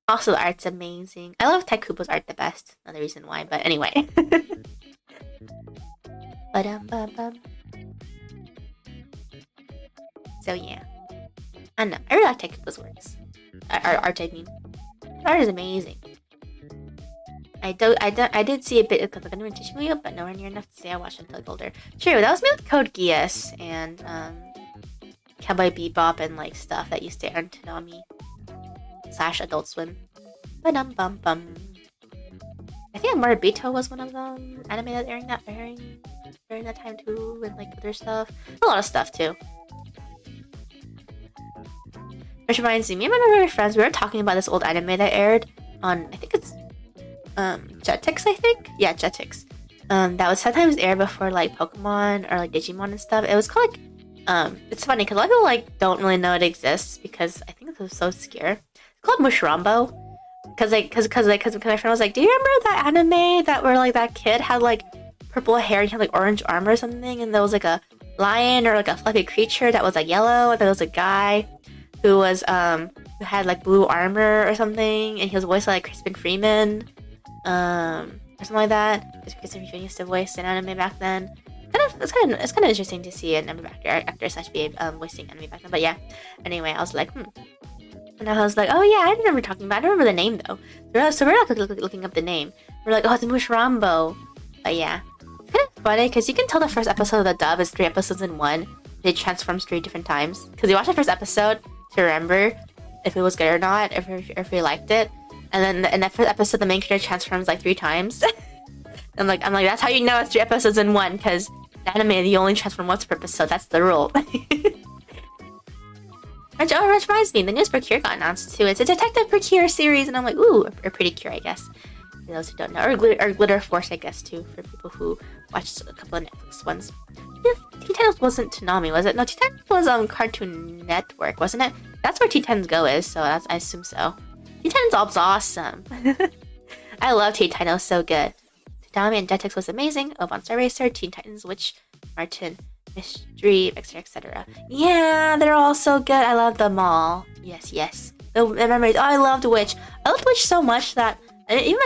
Also, the art's amazing. I love Taikubo's art the best. Another reason why, but anyway. So yeah. I don't know. I really like Taikubo's works. Art, I mean. Art is amazing. I did see a bit of Katakana Tishmuyo, but nowhere near enough to say I watched it until I was older. True, that was me with Code Geass and Cowboy Bebop and like stuff that used to air on Toonami / Adult Swim. Ba-dum-bum-bum. I think Moribito was one of them anime that airing during that time too, and like other stuff. A lot of stuff too. Which reminds me and my friends, we were talking about this old anime that aired on, I think it's Jetix, I think? Yeah, Jetix. That would sometimes air before like Pokemon or like Digimon and stuff. It was called like it's funny because a lot of people like don't really know it exists because I think it was so obscure. It's called Mushrambo. Because my friend was like, do you remember that anime that where like that kid had like purple hair and he had like orange armor or something, and there was like a lion or like a fluffy creature that was like yellow, and there was a guy who was who had like blue armor or something, and he was voiced like Crispin Freeman, or something like that. Because Crispin Freeman used to voice an anime back then. It's kind of interesting to see an anime actor / voicing anime back then. But yeah, anyway, I was like, and I was like, oh yeah, I remember talking about. I don't remember the name though. So we're like looking up the name. We're like, oh, it's Mushrambo. But yeah, it's kind of funny because you can tell the first episode of the dub is 3 episodes in one. It transforms 3 different times because you watch the first episode to remember if it was good or not, if you liked it, and then in that first episode the main character transforms like 3 times. I'm like that's how you know it's 3 episodes in one because the anime you only transform once per episode. That's the rule. Which reminds me, the news Procure got announced too. It's a Detective Procure series, and I'm like, ooh, or Pretty Cure, I guess. For those who don't know, or Glitter Force, I guess too, for people who watched a couple of Netflix ones. Teen Titans wasn't Toonami, was it? No, Teen Titans was Cartoon Network, wasn't it? That's where Teen Titans Go is, so I assume so. Teen Titans All's awesome. I love Teen Titans, so good. Toonami and Jetix was amazing. Oban Star Racer, Teen Titans, Witch, Martin, Mystery, etc., etc. Yeah, they're all so good. I love them all. Yes. The memories. Oh, I loved Witch. I loved Witch so much that even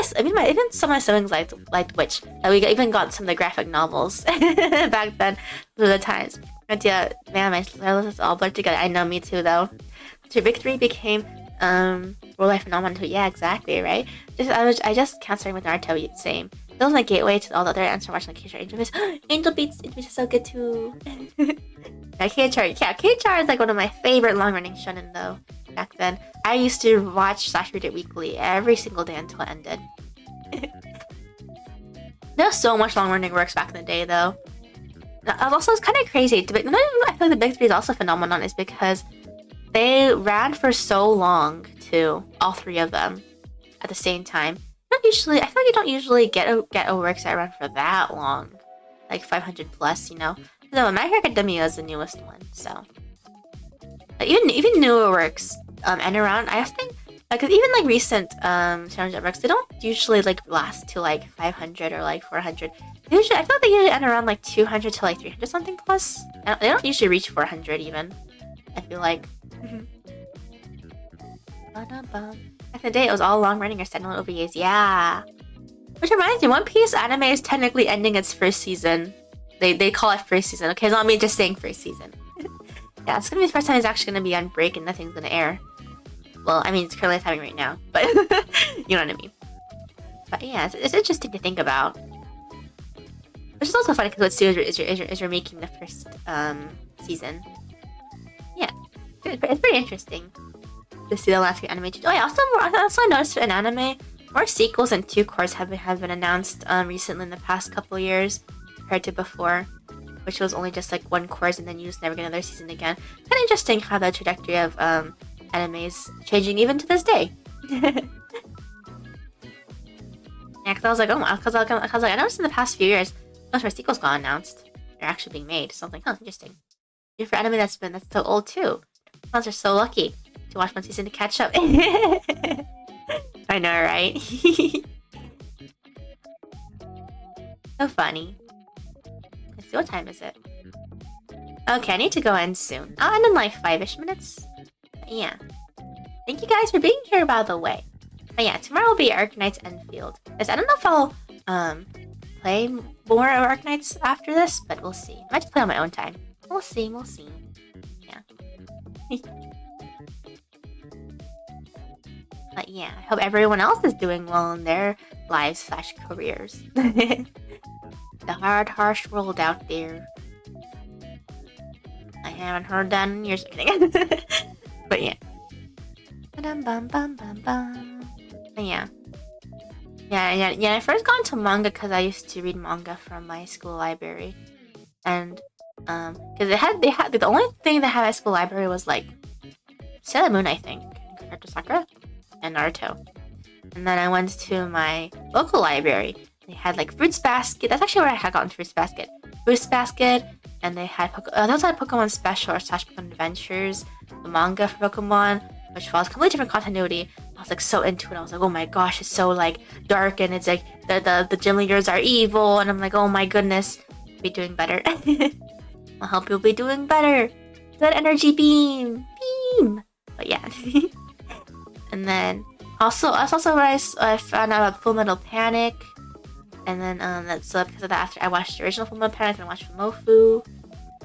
some of my siblings liked Witch. That we even got some of the graphic novels back then. Those were the times. And yeah, man, my lists all blurred together. I know, me too, though. So Big 3 became real life phenomenon too. Yeah, exactly, right? I just can't start with Naruto. Same. That was my gateway to all the other answers watching like K-Char Angel Beats. Angel Beats is so good too. Yeah, K-Char is like one of my favorite long-running shonen though. Back then, I used to watch / read it weekly every single day until it ended. There's so much long-running works back in the day though. Also, it's kind of crazy. I feel like the big three is also a phenomenon is because they ran for so long too, all three of them at the same time. Not usually. I feel like you don't usually get a works that run for that long, like 500 plus. You know, no, My Hero Academia is the newest one, so. But even newer works end around. I think like even like recent challenge works, they don't usually like last to like 500 or like 400. Usually, I feel like they usually end around like 200 to like 300 something plus. They don't usually reach 400 even. I feel like. Back in the day, it was all long running or standalone OVAs. Yeah. Which reminds me, One Piece anime is technically ending its first season. They call it first season. Okay, it's not me just saying first season. Yeah, it's gonna be the first time it's actually gonna be on break and nothing's gonna air. Well, I mean, it's currently happening right now, but you know what I mean. But yeah, it's interesting to think about. Which is also funny because what studio is you're making the first season. Yeah, it's pretty interesting to see the last few anime. Oh yeah, I also noticed in anime more sequels and 2 cours have been announced recently in the past couple years compared to before, which was only just like 1 course and then you just never get another season again. Kind of interesting how the trajectory of anime is changing even to this day. Yeah, because I was like, I noticed in the past few years, most of our sequels got announced. They're actually being made. So I'm like, oh, interesting. Even for anime that's so old too. Fans are so lucky to watch one season to catch up. I know, right? So funny. Let's see, what time is it? Okay, I need to go in soon. I'll end in like 5-ish minutes. But yeah. Thank you guys for being here, by the way. But yeah, tomorrow will be Arknight's Enfield. I don't know if I'll play more of Arknights after this, but we'll see. I might just play on my own time. We'll see. Yeah. But yeah, I hope everyone else is doing well in their lives/careers. The hard, harsh world out there. I haven't heard that in years. But yeah. But yeah. I first got into manga because I used to read manga from my school library, and because they had the only thing they had at school library was like Sailor Moon, I think, compared to Sakura, and Naruto. And then I went to my local library. They had like Fruits Basket. That's actually where I had gotten Fruits Basket. Fruits Basket, and they also had Pokemon Special or / Pokemon Adventures, the manga for Pokemon, which follows completely different continuity. I was like so into it. I was like, oh my gosh, it's so like dark, and it's like the gym leaders are evil, and I'm like, oh my goodness, be doing better. I'll help you be doing better. Good energy beam. But yeah. And then that's also where I found out about Full Metal Panic. And then that's because of that, after I watched the original Full Metal Panic and I watched Mofu.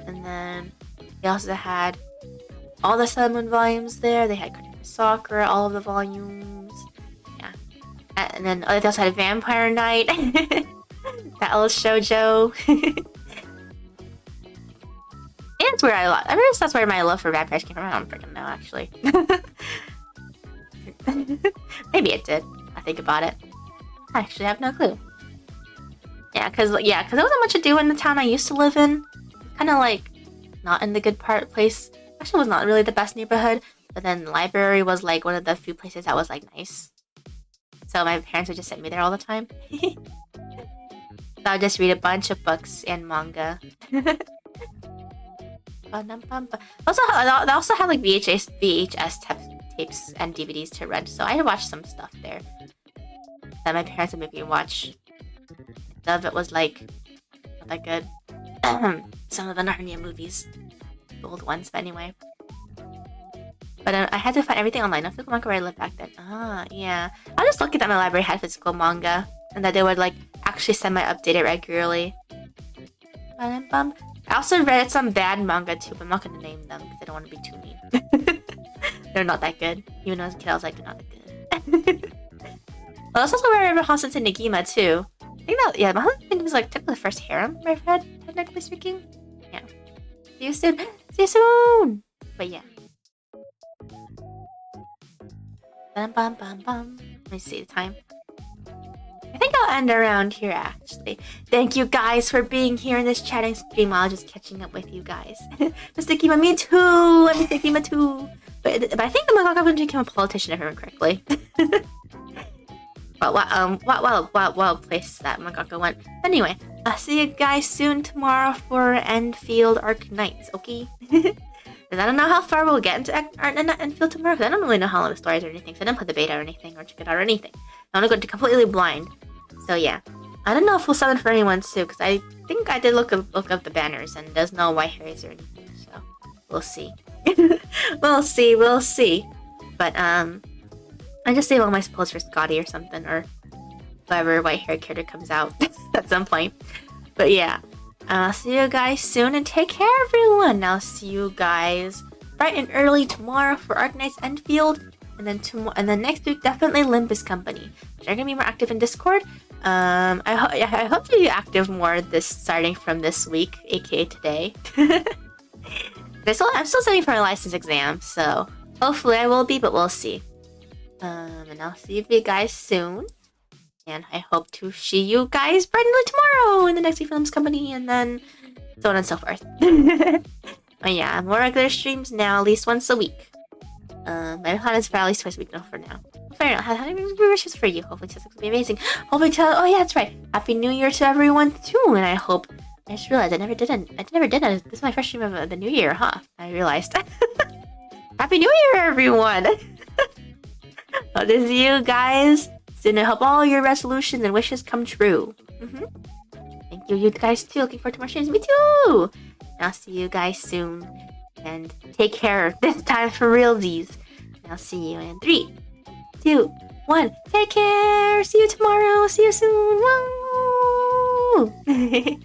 And then they also had all the Sun Moon volumes there. They had Sakura, all of the volumes. Yeah. And then they also had Vampire Knight. That old shoujo. That's where I guess that's where my love for vampires came from. I don't freaking know, actually. Maybe it did. I think about it. I actually have no clue. Yeah, because there wasn't much to do in the town I used to live in. Kind of like not in the good place. Actually, was not really the best neighborhood. But then the library was like one of the few places that was like nice. So my parents would just send me there all the time. So I would just read a bunch of books and manga. Also, they also had like VHS tapes and DVDs to rent, so I watched some stuff there that my parents would make me watch. Some of it was like not that good. Some of the Narnia movies, the old ones, but anyway. But I had to find everything online. I feel like where I lived back then. Yeah. I was just lucky that my library had physical manga and that they would like actually semi-update it regularly. I also read some bad manga too, but I'm not gonna name them because I don't want to be too mean. They're not that good. Even though as a kid I was like, they're not that good. Well, that's also where I read House and Negima too. I think that, yeah, my husband was like technically the first harem I've read, technically speaking. Yeah. See you soon. See you soon! But yeah. Let me see the time. I think I'll end around here, actually. Thank you guys for being here in this chatting stream while just catching up with you guys. Mr. Kima, me too! Mr. Kima too! But I think the Magaka became a politician, if I remember correctly. What place that Magaka went. Anyway, I'll see you guys soon tomorrow for Enfield Arc Knights, okay? And I don't know how far we'll get into Enfield tomorrow, because I don't really know how long the story is or anything, so I didn't play the beta or anything, or check it out or anything. I want to go into completely blind. So yeah. I don't know if we'll summon for anyone too, because I think I did look up the banners, and there's no white hairs or anything, so we'll see. we'll see. But, I just save all my spells for Scotty or something, or whoever white hair character comes out at some point. But yeah. I'll see you guys soon, and take care, everyone. I'll see you guys bright and early tomorrow for Arknights Enfield, and then next week definitely Limbus Company, which are gonna be more active in Discord. I hope to be active more starting from this week, aka today. I'm still studying for my license exam, so hopefully I will be, but we'll see. And I'll see you guys soon. And I hope to see you guys bright and early tomorrow in the next Films Company, and then so on and so forth. But yeah, more regular streams now, at least once a week. My plan is for at least twice a week now for now. Fair enough. How many wishes for you? Hopefully, this will be amazing. Oh yeah, that's right. Happy New Year to everyone too, and I hope. I just realized I never did it. This is my first stream of the New Year, huh? I realized. Happy New Year, everyone! Hope to see you guys. Soon I hope all your resolutions and wishes come true. Thank you guys too. Looking forward to more streams. Me too. And I'll see you guys soon. And take care this time for realsies. And I'll see you in 3, 2, 1. Take care. See you tomorrow. See you soon. Woo!